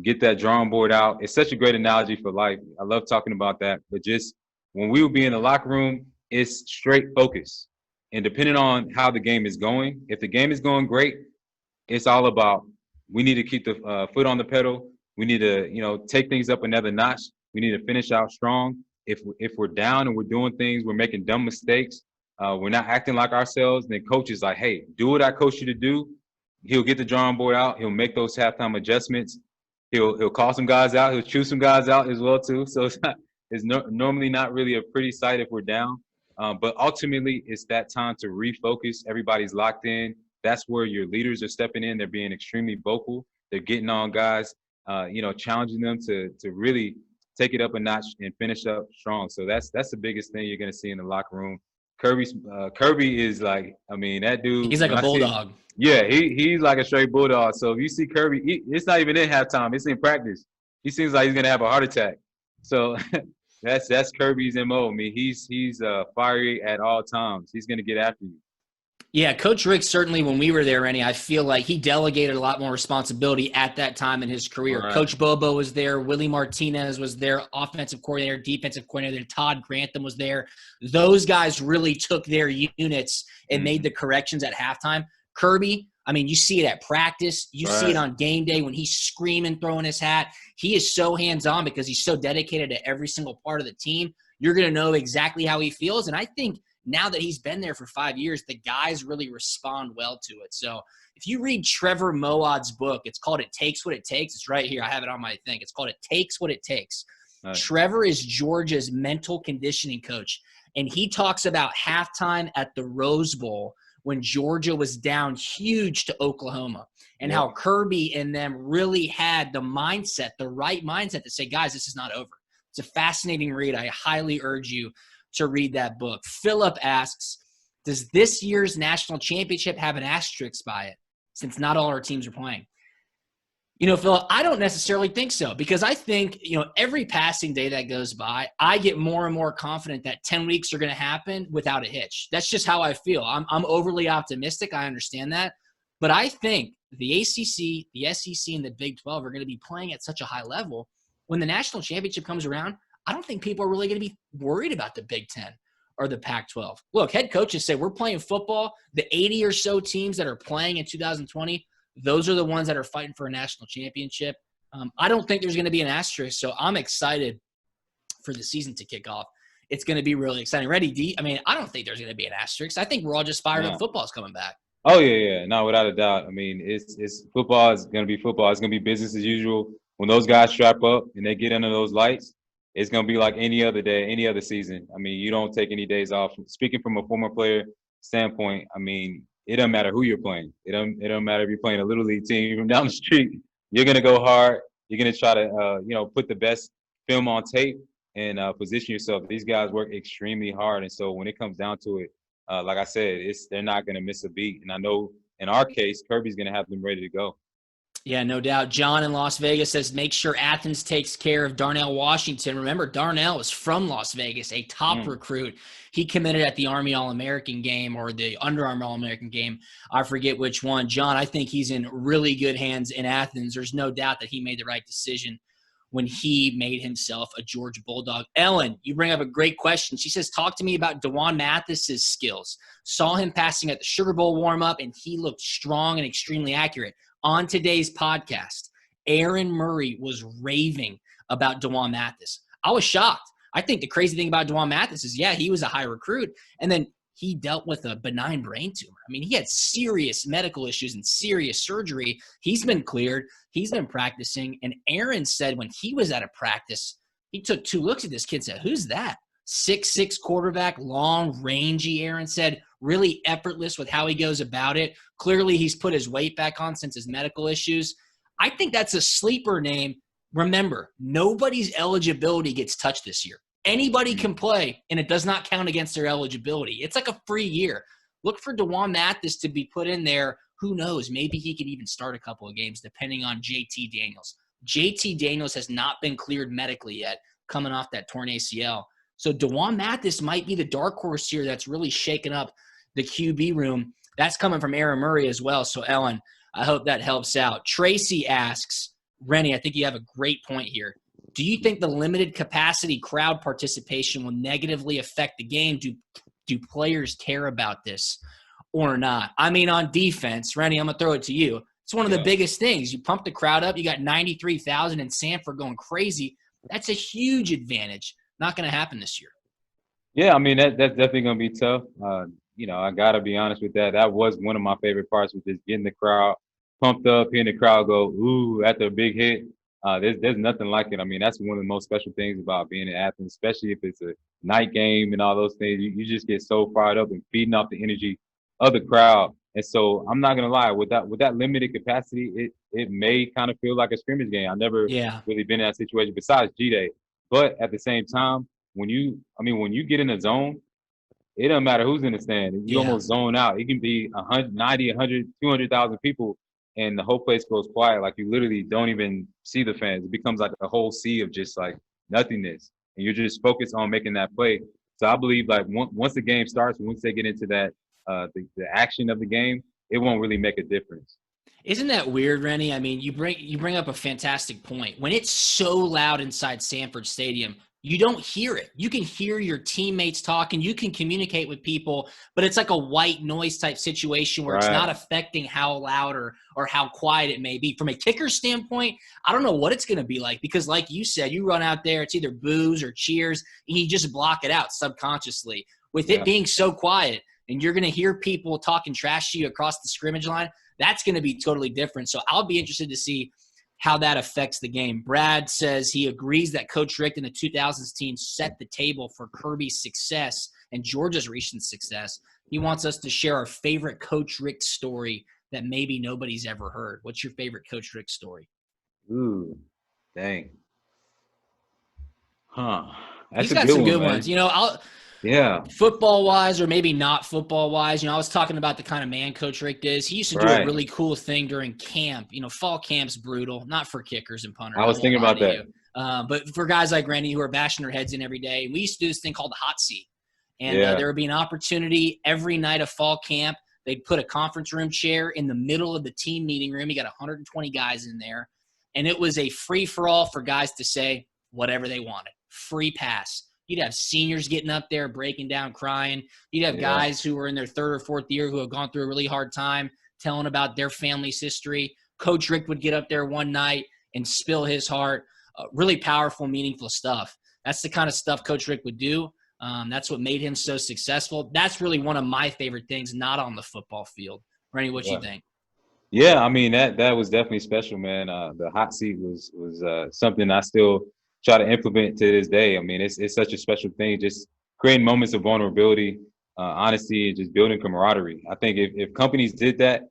get that drawing board out. It's such a great analogy for life. I love talking about that. But just when we would be in the locker room, it's straight focus. And depending on how the game is going, if the game is going great, it's all about we need to keep the foot on the pedal. We need to take things up another notch. We need to finish out strong. If we're down and we're doing things, we're making dumb mistakes, we're not acting like ourselves, then coach is like, hey, do what I coach you to do. He'll get the drawing board out. He'll make those halftime adjustments. He'll call some guys out. He'll choose some guys out as well, too. So it's normally not really a pretty sight if we're down. But ultimately, it's that time to refocus. Everybody's locked in. That's where your leaders are stepping in. They're being extremely vocal. They're getting on guys, challenging them to really – take it up a notch and finish up strong. So that's the biggest thing you're going to see in the locker room. Kirby is like, I mean, that dude.
He's like a bulldog.
He's like a straight bulldog. So if you see Kirby, it's not even in halftime. It's in practice. He seems like he's going to have a heart attack. So that's Kirby's MO. I mean, he's fiery at all times. He's gonna get after you.
Yeah, Coach Rick, certainly when we were there, Rennie, I feel like he delegated a lot more responsibility at that time in his career.
Right.
Coach Bobo was there. Willie Martinez was there, offensive coordinator, defensive coordinator. Todd Grantham was there. Those guys really took their units and made the corrections at halftime. Kirby, I mean, you see it at practice. You see it on game day when he's screaming, throwing his hat. He is so hands-on because he's so dedicated to every single part of the team. You're going to know exactly how he feels. And I think now that he's been there for 5 years, the guys really respond well to it. So if you read Trevor Moawad's book, it's called It Takes What It Takes. It's right here. I have it on my thing. It's called It Takes What It Takes. Right. Trevor is Georgia's mental conditioning coach. And he talks about halftime at the Rose Bowl when Georgia was down huge to Oklahoma, and how Kirby and them really had the mindset, the right mindset to say, guys, this is not over. It's a fascinating read. I highly urge you to read that book. Philip asks, does this year's national championship have an asterisk by it, since not all our teams are playing? You know, Philip, I don't necessarily think so, because I think, you know, every passing day that goes by, I get more and more confident that 10 weeks are going to happen without a hitch. That's just how I feel. I'm overly optimistic. I understand that. But I think the ACC, the SEC, and the Big 12 are going to be playing at such a high level. When the national championship comes around, I don't think people are really going to be worried about the Big 10 or the Pac-12. Look, head coaches say we're playing football. The 80 or so teams that are playing in 2020, those are the ones that are fighting for a national championship. I don't think there's going to be an asterisk, so I'm excited for the season to kick off. It's going to be really exciting. Ready, D? I mean, I don't think there's going to be an asterisk. I think we're all just fired up. Football's coming back.
Oh, yeah. No, without a doubt. I mean, it's football is going to be football. It's going to be business as usual. When those guys strap up and they get under those lights, it's going to be like any other day, any other season. I mean, you don't take any days off. Speaking from a former player standpoint, I mean, it doesn't matter who you're playing. It don't matter if you're playing a little league team from down the street. You're going to go hard. You're going to try to, put the best film on tape and position yourself. These guys work extremely hard. And so when it comes down to it, like I said, they're not going to miss a beat. And I know in our case, Kirby's going to have them ready to go.
Yeah, no doubt. John in Las Vegas says, make sure Athens takes care of Darnell Washington. Remember, Darnell is from Las Vegas, a top recruit. He committed at the Army All-American game or the Under Armour All-American game. I forget which one. John, I think he's in really good hands in Athens. There's no doubt that he made the right decision when he made himself a Georgia Bulldog. Ellen, you bring up a great question. She says, talk to me about DeJuan Mathis's skills. Saw him passing at the Sugar Bowl warm-up, and he looked strong and extremely accurate. On today's podcast, Aaron Murray was raving about DeJuan Mathis. I was shocked. I think the crazy thing about DeJuan Mathis is, he was a high recruit, and then he dealt with a benign brain tumor. I mean, he had serious medical issues and serious surgery. He's been cleared. He's been practicing. And Aaron said when he was at a practice, he took 2 looks at this kid and said, who's that? 6'6" quarterback, long, rangy, Aaron said, really effortless with how he goes about it. Clearly, he's put his weight back on since his medical issues. I think that's a sleeper name. Remember, nobody's eligibility gets touched this year. Anybody can play, and it does not count against their eligibility. It's like a free year. Look for DeJuan Mathis to be put in there. Who knows? Maybe he could even start a couple of games depending on JT Daniels. JT Daniels has not been cleared medically yet coming off that torn ACL. So DeJuan Mathis might be the dark horse here that's really shaken up the QB room. That's coming from Aaron Murray as well. So, Ellen, I hope that helps out. Tracy asks, Rennie, I think you have a great point here. Do you think the limited capacity crowd participation will negatively affect the game? Do players care about this or not? I mean, on defense, Rennie, I'm going to throw it to you. It's one of the biggest things. You pump the crowd up. You got 93,000 in Sanford going crazy. That's a huge advantage. Not going to happen this year.
Yeah, I mean, that's definitely going to be tough. I got to be honest with that. That was one of my favorite parts, was just getting the crowd pumped up, hearing the crowd go, ooh, after a big hit. There's nothing like it. I mean, that's one of the most special things about being in Athens, especially if it's a night game and all those things. You just get so fired up and feeding off the energy of the crowd. And so I'm not going to lie, with that limited capacity, it may kind of feel like a scrimmage game. I've never really been in that situation besides G-Day. But at the same time, when you get in a zone, it doesn't matter who's in the stand. You almost zone out. It can be 190, 100, 200,000 people, and the whole place goes quiet. Like, you literally don't even see the fans. It becomes like a whole sea of just like nothingness, and you're just focused on making that play. So I believe like once the game starts, once they get into that the action of the game, it won't really make a difference.
Isn't that weird, Rennie? I mean, you bring up a fantastic point. When it's so loud inside Sanford Stadium, you don't hear it. You can hear your teammates talking. You can communicate with people, but it's like a white noise type situation where it's not affecting how loud or how quiet it may be. From a kicker standpoint, I don't know what it's going to be like because like you said, you run out there, it's either boos or cheers, and you just block it out subconsciously. With it being so quiet and you're going to hear people talking trash to you across the scrimmage line, that's going to be totally different. So I'll be interested to see how that affects the game. Brad says he agrees that Coach Richt and the 2000s team set the table for Kirby's success and Georgia's recent success. He wants us to share our favorite Coach Richt story that maybe nobody's ever heard. What's your favorite Coach Richt story?
Ooh, dang. Huh. That's
He's got some good ones. You know, football-wise or maybe not football-wise, you know, I was talking about the kind of man Coach Richt is. He used to do a really cool thing during camp. You know, fall camp's brutal, not for kickers and punters.
I was thinking about that.
But for guys like Rennie who are bashing their heads in every day, we used to do this thing called the hot seat. And there would be an opportunity every night of fall camp. They'd put a conference room chair in the middle of the team meeting room. You got 120 guys in there. And it was a free-for-all for guys to say whatever they wanted. Free pass. You'd have seniors getting up there, breaking down, crying. You'd have guys who were in their third or fourth year who have gone through a really hard time, telling about their family's history. Coach Richt would get up there one night and spill his heart. Really powerful, meaningful stuff. That's the kind of stuff Coach Richt would do. That's what made him so successful. That's really one of my favorite things, not on the football field. Rennie, what you think?
Yeah, I mean, that was definitely special, man. The hot seat was something I still try to implement to this day. I mean, it's such a special thing, just creating moments of vulnerability, honesty, and just building camaraderie. I think if companies did that,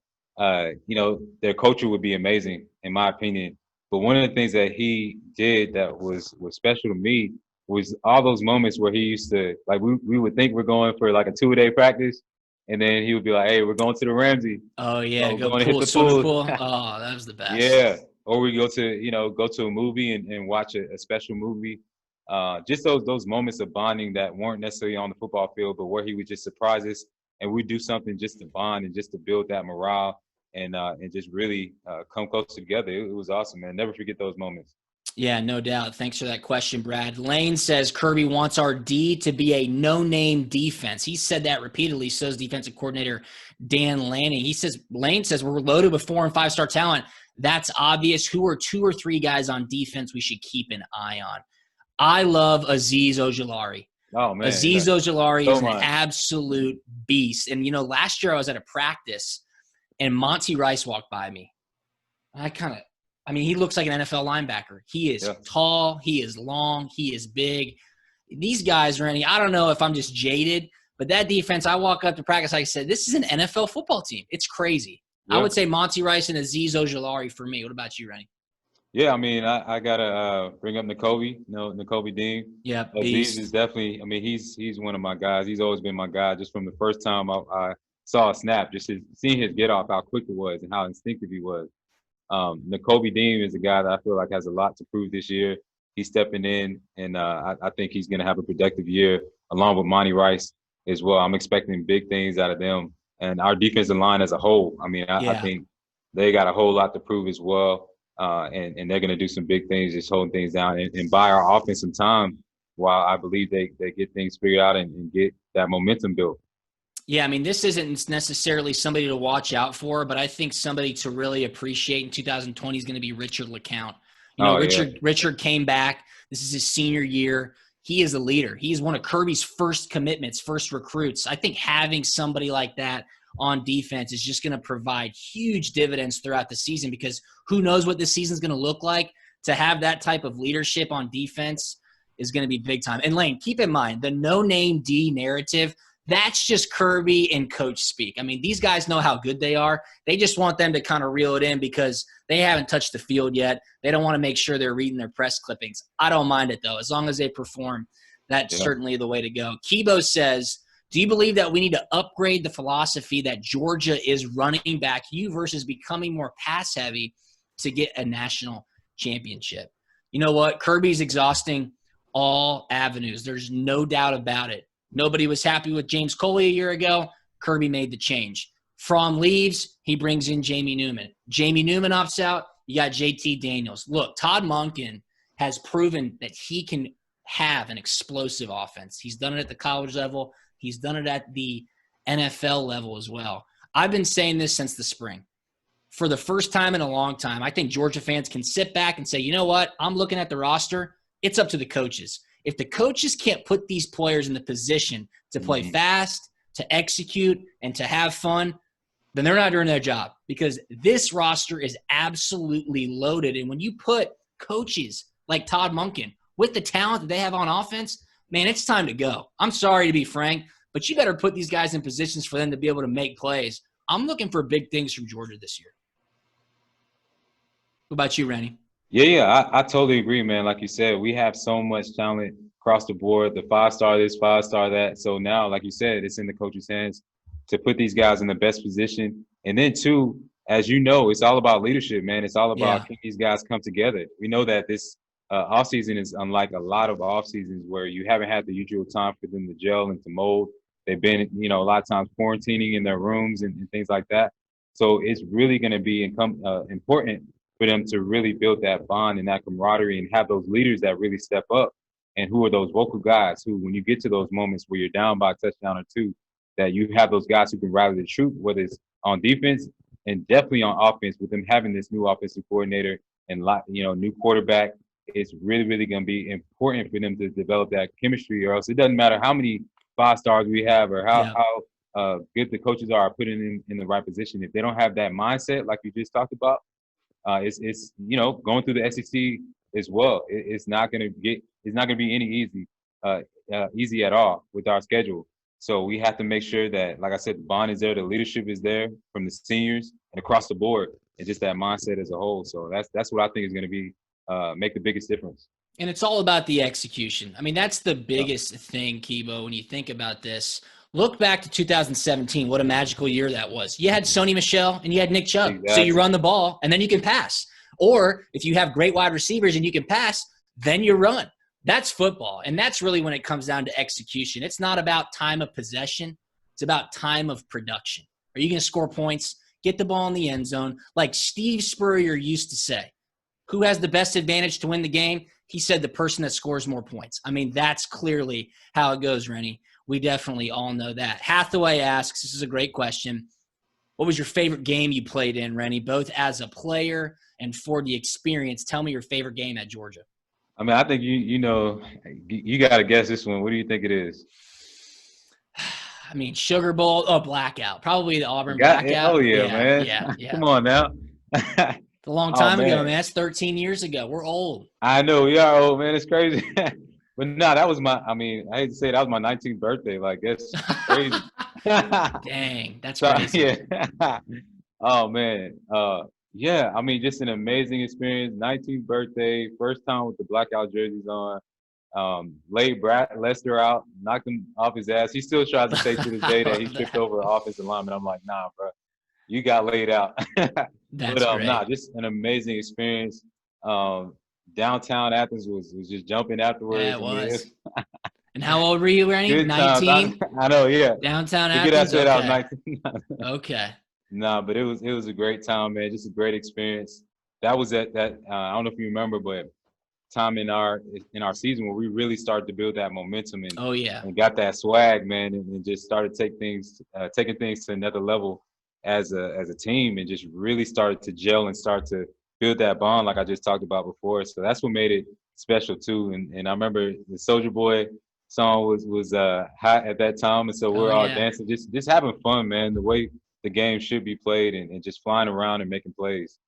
you know, their culture would be amazing, in my opinion. But one of the things that he did that was special to me was all those moments where he used to, like, we would think we're going for like a 2-day practice, and then he would be like, "Hey, we're going to the Ramsey."
Oh yeah, go pool, swimming pool. Oh, that was the best.
Yeah. Or we go to a movie and watch a special movie. Just those moments of bonding that weren't necessarily on the football field, but where he would just surprise us and we'd do something just to bond and just to build that morale and just really come close together. It was awesome, man. Never forget those moments.
Yeah, no doubt. Thanks for that question, Brad. Lane says Kirby wants our D to be a no-name defense. He said that repeatedly, so is defensive coordinator Dan Lanning. Lane says we're loaded with 4- and 5-star talent. That's obvious. Who are 2 or 3 guys on defense we should keep an eye on? I love Azeez Ojulari.
Oh, man.
Azeez Ojulari is an absolute beast. And, you know, last year I was at a practice, and Monty Rice walked by me. He looks like an NFL linebacker. He is tall. He is long. He is big. These guys, Rennie, I don't know if I'm just jaded, but that defense, I walk up to practice, like I said, this is an NFL football team. It's crazy. I would say Monty Rice and Azeez Ojulari for me. What about you, Rennie?
Yeah, I mean, I gotta bring up Nakobe Dean.
Yeah,
Azeez is definitely. I mean, he's one of my guys. He's always been my guy. Just from the first time I saw a snap, just seeing his get off, how quick it was, and how instinctive he was. Nakobe Dean is a guy that I feel like has a lot to prove this year. He's stepping in, and I think he's gonna have a productive year, along with Monty Rice as well. I'm expecting big things out of them. And our defensive line as a whole, I mean, I think they got a whole lot to prove as well. And they're going to do some big things, just holding things down and buy our offense some time while I believe they get things figured out and get that momentum built.
Yeah, I mean, this isn't necessarily somebody to watch out for, but I think somebody to really appreciate in 2020 is going to be Richard LeCount. You know, Richard came back. This is his senior year. He is a leader. He's one of Kirby's first commitments, first recruits. I think having somebody like that on defense is just going to provide huge dividends throughout the season because who knows what this season is going to look like. To have that type of leadership on defense is going to be big time. And Lane, keep in mind, the no-name D narrative, that's just Kirby and coach speak. I mean, these guys know how good they are. They just want them to kind of reel it in because they haven't touched the field yet. They don't want to make sure they're reading their press clippings. I don't mind it, though. As long as they perform, that's certainly the way to go. Kibo says, do you believe that we need to upgrade the philosophy that Georgia is running back you versus becoming more pass-heavy to get a national championship? You know what? Kirby's exhausting. all avenues. There's no doubt about it. Nobody was happy with James Coley a year ago. Kirby made the change. Fromm leaves. He brings in Jamie Newman. Jamie Newman opts out. You got JT Daniels. Look, Todd Monken has proven that he can have an explosive offense. He's done it at the college level. He's done it at the NFL level as well. I've been saying this since the spring. For the first time in a long time, I think Georgia fans can sit back and say, you know what? I'm looking at the roster. It's up to the coaches. If the coaches can't put these players in the position to play fast, to execute, and to have fun, then they're not doing their job, because this roster is absolutely loaded. And when you put coaches like Todd Monken with the talent that they have on offense, man, it's time to go. I'm sorry to be frank, but you better put these guys in positions for them to be able to make plays. I'm looking for big things from Georgia this year. What about you, Rennie?
Yeah, I totally agree, man. Like you said, we have so much talent across the board, the 5-star this, 5-star that. So now, like you said, it's in the coach's hands to put these guys in the best position. And then, too, as you know, it's all about leadership, man. It's all about can these guys come together. We know that this offseason is unlike a lot of off seasons where you haven't had the usual time for them to gel and to mold. They've been, a lot of times quarantining in their rooms and things like that. So it's really going to be important for them to really build that bond and that camaraderie and have those leaders that really step up. And who are those vocal guys who, when you get to those moments where you're down by a touchdown or two, that you have those guys who can rally the troop, whether it's on defense and definitely on offense. With them having this new offensive coordinator and new quarterback, it's really, really going to be important for them to develop that chemistry, or else it doesn't matter how many 5-stars we have or how good the coaches are putting them in the right position. If they don't have that mindset, like you just talked about, it's going through the SEC as well. It's not going to be any easy at all with our schedule. So we have to make sure that, like I said, the bond is there, the leadership is there from the seniors and across the board, and just that mindset as a whole. So that's what I think is going to be make the biggest difference.
And it's all about the execution. I mean, that's the biggest thing, Kibo, when you think about this. Look back to 2017. What a magical year that was. You had Sony Michel and you had Nick Chubb.
Exactly.
So you run the ball and then you can pass. Or if you have great wide receivers and you can pass, then you run. That's football. And that's really when it comes down to execution. It's not about time of possession. It's about time of production. Are you going to score points? Get the ball in the end zone. Like Steve Spurrier used to say, who has the best advantage to win the game? He said the person that scores more points. I mean, that's clearly how it goes, Rennie. We definitely all know that. Hathaway asks, this is a great question, what was your favorite game you played in, Rennie, both as a player and for the experience? Tell me your favorite game at Georgia.
I mean, I think you got to guess this one. What do you think it is?
I mean, Sugar Bowl. Oh, blackout. Probably the Auburn blackout.
Oh, yeah, man.
Yeah.
Come on now.
It's a long time ago, man. That's 13 years ago. We're old.
I know. We are old, man. It's crazy. But no, that was I hate to say that was my 19th birthday. Like, that's crazy.
Dang. That's crazy.
Yeah. Oh, man. Yeah, I mean, just an amazing experience. 19th birthday, first time with the blackout jerseys on. Laid Brad Lester out, knocked him off his ass. He still tries to say to this day that he tripped over an offensive lineman. I'm like, nah, bro, you got laid out.
That's great.
Nah, just an amazing experience. Downtown Athens was just jumping afterwards.
Yeah, it was. And how old were you, Rennie? 19?
I know, yeah.
Downtown
Athens?
Athens?
I was 19.
Okay.
Nah, but it was a great time, man. Just a great experience. That was I don't know if you remember, but time in our season where we really started to build that momentum and and got that swag, man, and just started taking things to another level as a team, and just really started to gel and start to build that bond like I just talked about before. So that's what made it special too. And I remember the Soulja Boy song was hot at that time, and so we're all dancing, just having fun, man. The way the game should be played, and just flying around and making plays.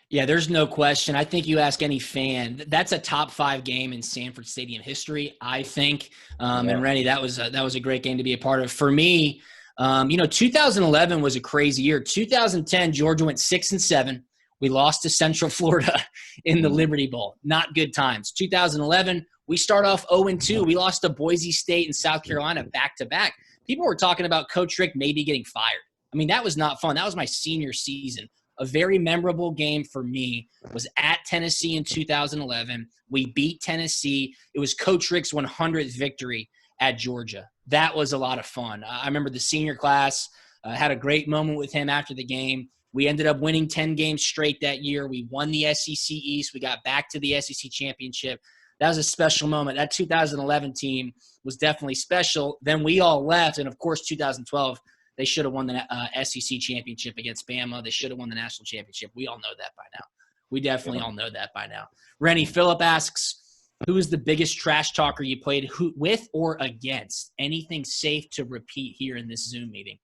Yeah, there's no question. I think you ask any fan, that's a top 5 game in Sanford Stadium history, I think. And Rennie, that was a great game to be a part of. For me, 2011 was a crazy year. 2010, Georgia went 6-7. We lost to Central Florida in the Liberty Bowl. Not good times. 2011, we start off 0-2. We lost to Boise State and South Carolina back-to-back. People were talking about Coach Rick maybe getting fired. I mean, that was not fun. That was my senior season. a very memorable game for me was at Tennessee in 2011. We beat Tennessee. It was Coach Rick's 100th victory at Georgia. That was a lot of fun. I remember the senior class had a great moment with him after the game. We ended up winning 10 games straight that year. We won the SEC East. We got back to the SEC championship. That was a special moment. That 2011 team was definitely special. Then we all left, and, of course, 2012, they should have won the SEC championship against Bama. They should have won the national championship. We all know that by now. We definitely all know that by now. Rennie, Phillip asks, who is the biggest trash talker you played with or against? Anything safe to repeat here in this Zoom meeting?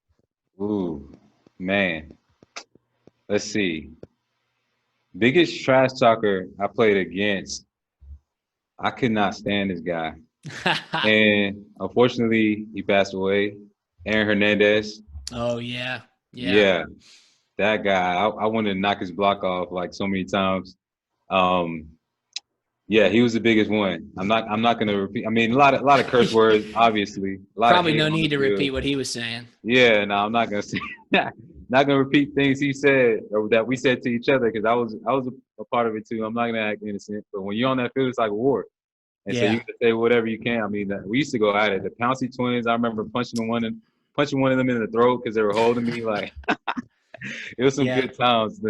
Ooh, man. Let's see. Biggest trash talker I played against. I could not stand this guy. And unfortunately, he passed away. Aaron Hernandez.
Oh, yeah.
Yeah. That guy. I wanted to knock his block off like so many times. Yeah, he was the biggest one. I'm not gonna repeat. I mean, a lot of curse words, obviously.
Probably no need to repeat what he was saying.
Yeah, no, I'm not gonna say. Not gonna repeat things he said or that we said to each other because I was a part of it too. I'm not gonna act innocent, but when you're on that field, it's like war, and so you can say whatever you can. I mean, we used to go at it. The Pouncey twins, I remember punching one of them in the throat because they were holding me. Like it was some good times.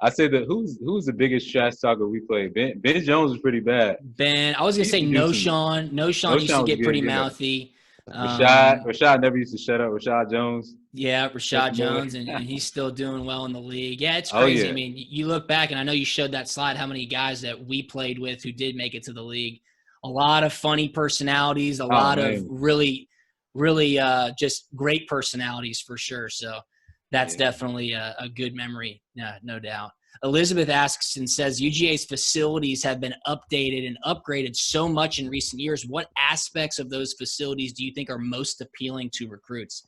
I said that who's the biggest trash talker we played? Ben Jones was pretty bad.
I was gonna say No Sean. No Sean used to get pretty mouthy.
Rashad never used to shut up. Rashad Jones.
Yeah, Rashad Jones, and he's still doing well in the league. Yeah, it's crazy. Oh, yeah. I mean, you look back, and I know you showed that slide, how many guys that we played with who did make it to the league. A lot of funny personalities, a lot of really, really just great personalities for sure. So that's definitely a good memory, no doubt. Elizabeth asks and says, UGA's facilities have been updated and upgraded so much in recent years. What aspects of those facilities do you think are most appealing to recruits?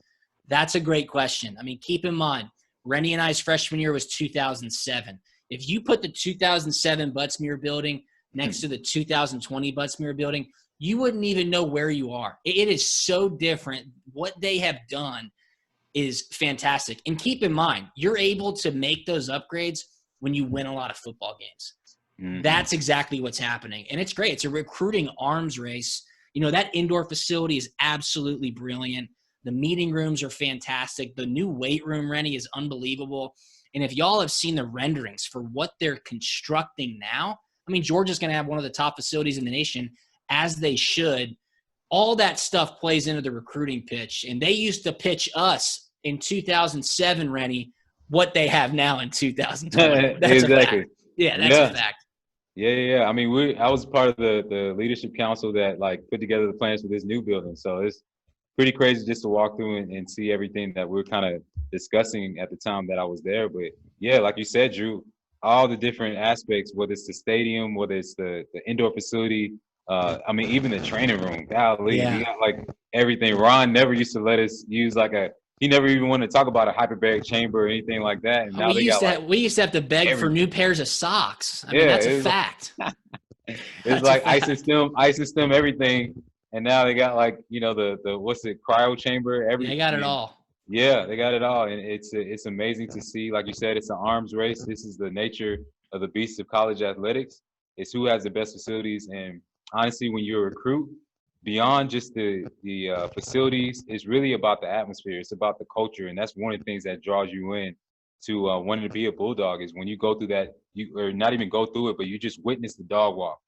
That's a great question. I mean, keep in mind, Rennie and I's freshman year was 2007. If you put the 2007 Butts-Mehre building next to the 2020 Butts-Mehre building, you wouldn't even know where you are. It is so different. What they have done is fantastic. And keep in mind, you're able to make those upgrades when you win a lot of football games. Mm-hmm. That's exactly what's happening. And it's great. It's a recruiting arms race. You know, that indoor facility is absolutely brilliant. The meeting rooms are fantastic. The new weight room, Rennie, is unbelievable. And if y'all have seen the renderings for what they're constructing now, I mean, Georgia's going to have one of the top facilities in the nation, as they should. All that stuff plays into the recruiting pitch. And they used to pitch us in 2007, Rennie, what they have now in 2020. That's
exactly.
A fact. Yeah, that's a fact.
Yeah. I mean, I was part of the leadership council that put together the plans for this new building. So it's pretty crazy just to walk through and see everything that we're kind of discussing at the time that I was there. But yeah, like you said, Drew, all the different aspects, whether it's the stadium, whether it's the indoor facility, I mean, even the training room. Golly, we got everything. Ron never used to let us use he never even wanted to talk about a hyperbaric chamber or anything like that. And now
we used to have to beg for new pairs of socks. I mean, that's a fact.
It's like ISIS-STEM, everything. And now they got the what's it, cryo chamber, everything.
They got it all.
Yeah, they got it all. And it's amazing to see. Like you said, it's an arms race. This is the nature of the beast of college athletics. It's who has the best facilities. And honestly, when you're a recruit, beyond just the facilities, it's really about the atmosphere. It's about the culture, and that's one of the things that draws you in to wanting to be a Bulldog. Is when you go through that, or not even go through it, but you just witness the dog walk,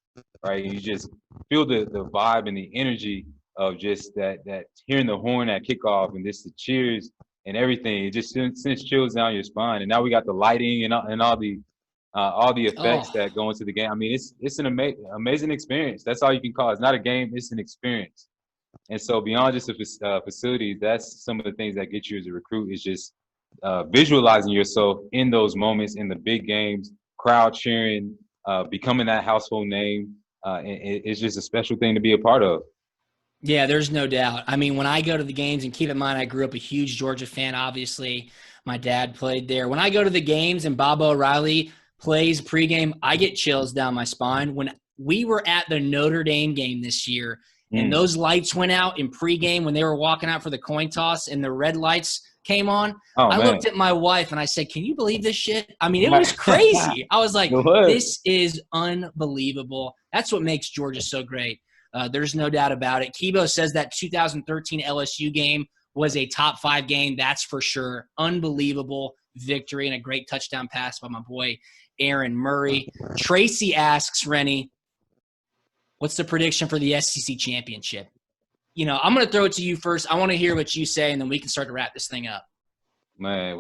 right? You just feel the vibe and the energy of just that hearing the horn at kickoff and just the cheers and everything. It just sends chills down your spine. And now we got the lighting and all the effects that go into the game. I mean, it's an amazing experience. That's all you can call it. It's not a game, it's an experience. And so beyond just the facilities, that's some of the things that get you as a recruit, is just visualizing yourself in those moments, in the big games, crowd cheering, becoming that household name. It's just a special thing to be a part of.
Yeah, there's no doubt. I mean, when I go to the games, and keep in mind, I grew up a huge Georgia fan, obviously. My dad played there. When I go to the games and Bob O'Reilly plays pregame, I get chills down my spine. When we were at the Notre Dame game this year and those lights went out in pregame when they were walking out for the coin toss and the red lights came on.
Oh,
I
man.
looked at my wife and I said, can you believe this shit? I mean, it was crazy. I was like,
It was.
this is unbelievable. That's what makes Georgia so great. There's no doubt about it. Kibo says that 2013 LSU game was a top 5 game. That's for sure. Unbelievable victory and a great touchdown pass by my boy, Aaron Murray. Tracy asks, Rennie, what's the prediction for the SEC championship? You know, I'm going to throw it to you first. I want to hear what you say, and then we can start to wrap this thing up.
Man,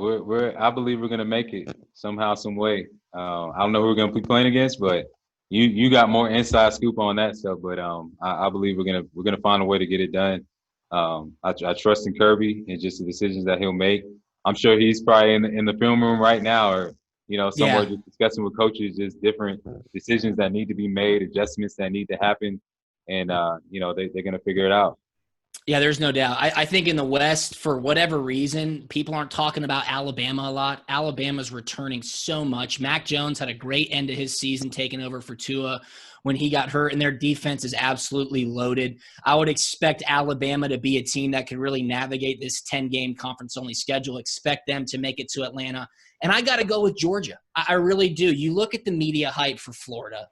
I believe we're gonna make it somehow, some way. I don't know who we're gonna be playing against, but you got more inside scoop on that stuff. But I believe we're gonna find a way to get it done. I trust in Kirby and just the decisions that he'll make. I'm sure he's probably in the film room right now, or somewhere just discussing with coaches just different decisions that need to be made, adjustments that need to happen, and they're gonna figure it out.
Yeah, there's no doubt. I think in the West, for whatever reason, people aren't talking about Alabama a lot. Alabama's returning so much. Mac Jones had a great end to his season taking over for Tua when he got hurt, and their defense is absolutely loaded. I would expect Alabama to be a team that could really navigate this 10-game conference-only schedule, expect them to make it to Atlanta. And I got to go with Georgia. I really do. You look at the media hype for Florida,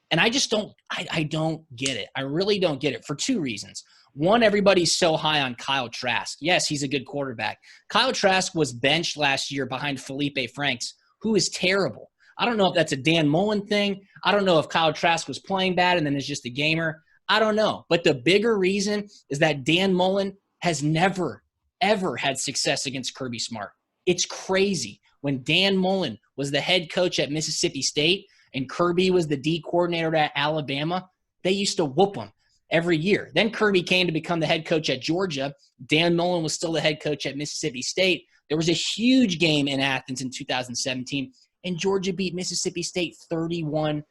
and I just don't – I don't get it. I really don't get it for 2 reasons. One, everybody's so high on Kyle Trask. Yes, he's a good quarterback. Kyle Trask was benched last year behind Felipe Franks, who is terrible. I don't know if that's a Dan Mullen thing. I don't know if Kyle Trask was playing bad and then is just a gamer. I don't know. But the bigger reason is that Dan Mullen has never, ever had success against Kirby Smart. It's crazy. When Dan Mullen was the head coach at Mississippi State and Kirby was the D coordinator at Alabama, they used to whoop him every year. Then Kirby came to become the head coach at Georgia. Dan Mullen was still the head coach at Mississippi State. There was a huge game in Athens in 2017, and Georgia beat Mississippi State 31-3.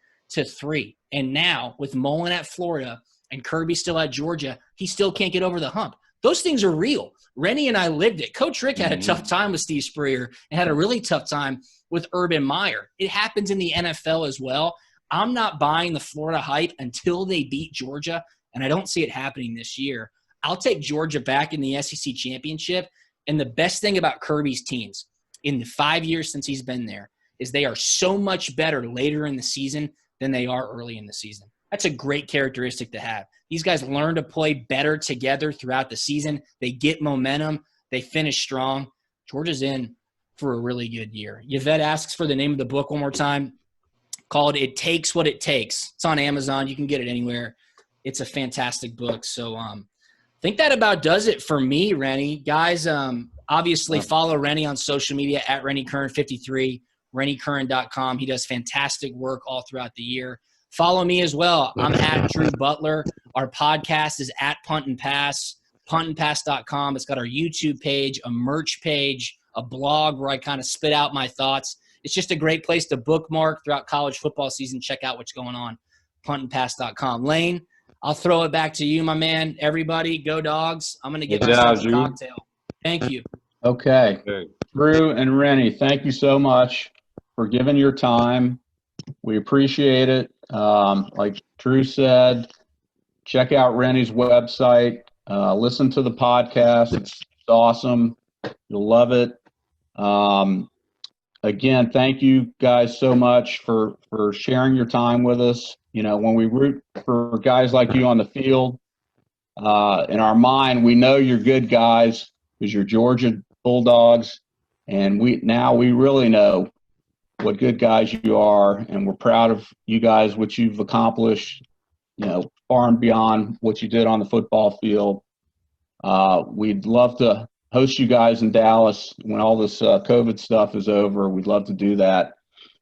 And now, with Mullen at Florida and Kirby still at Georgia, he still can't get over the hump. Those things are real. Rennie and I lived it. Coach Rick had a tough time with Steve Spurrier and had a really tough time with Urban Meyer. It happens in the NFL as well. I'm not buying the Florida hype until they beat Georgia, and I don't see it happening this year. I'll take Georgia back in the SEC championship. And the best thing about Kirby's teams in the 5 years since he's been there is they are so much better later in the season than they are early in the season. That's a great characteristic to have. These guys learn to play better together throughout the season. They get momentum. They finish strong. Georgia's in for a really good year. Yvette asks for the name of the book one more time, called It Takes What It Takes. It's on Amazon. You can get it anywhere. It's a fantastic book. So I think that about does it for me, Rennie. Guys, obviously follow Rennie on social media at RennieCurran53, RennieCurran.com. He does fantastic work all throughout the year. Follow me as well. I'm at Drew Butler. Our podcast is at Punt and Pass, puntandpass.com. It's got our YouTube page, a merch page, a blog where I kind of spit out my thoughts. It's just a great place to bookmark throughout college football season. Check out what's going on, puntandpass.com. Lane, I'll throw it back to you, my man. Everybody, go Dogs. I'm going to get myself a cocktail. Thank you.
Okay. Drew and Rennie, thank you so much for giving your time. We appreciate it. Like Drew said, check out Rennie's website. Listen to the podcast. It's awesome. You'll love it. Again, thank you guys so much for sharing your time with us. You know, when we root for guys like you on the field, in our mind, we know you're good guys because you're Georgia Bulldogs, and we really know what good guys you are, and we're proud of you guys, what you've accomplished, you know, far and beyond what you did on the football field. We'd love to host you guys in Dallas when all this COVID stuff is over. We'd love to do that.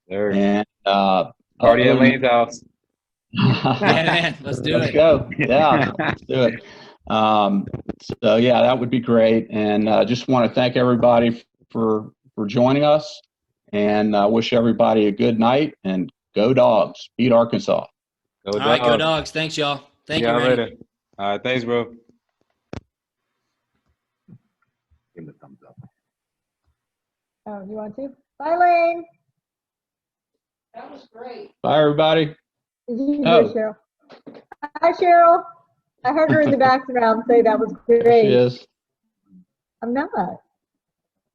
There.
And
party at Lane's house.
Yeah, man, let's do it.
Let's go. Yeah, let's do it. So yeah, that would be great. And just want to thank everybody for joining us, and wish everybody a good night, and go Dogs. Beat Arkansas.
All right, go Dogs. Thanks, y'all. Thank you, Rennie.
Later. All right, thanks, bro.
Give him a thumbs up.
Oh, you want to? Bye, Lane.
That was great.
Bye, everybody.
Did you hear Cheryl? Hi, Cheryl. I heard her in the background say that was
There she
great.
is.
I'm not.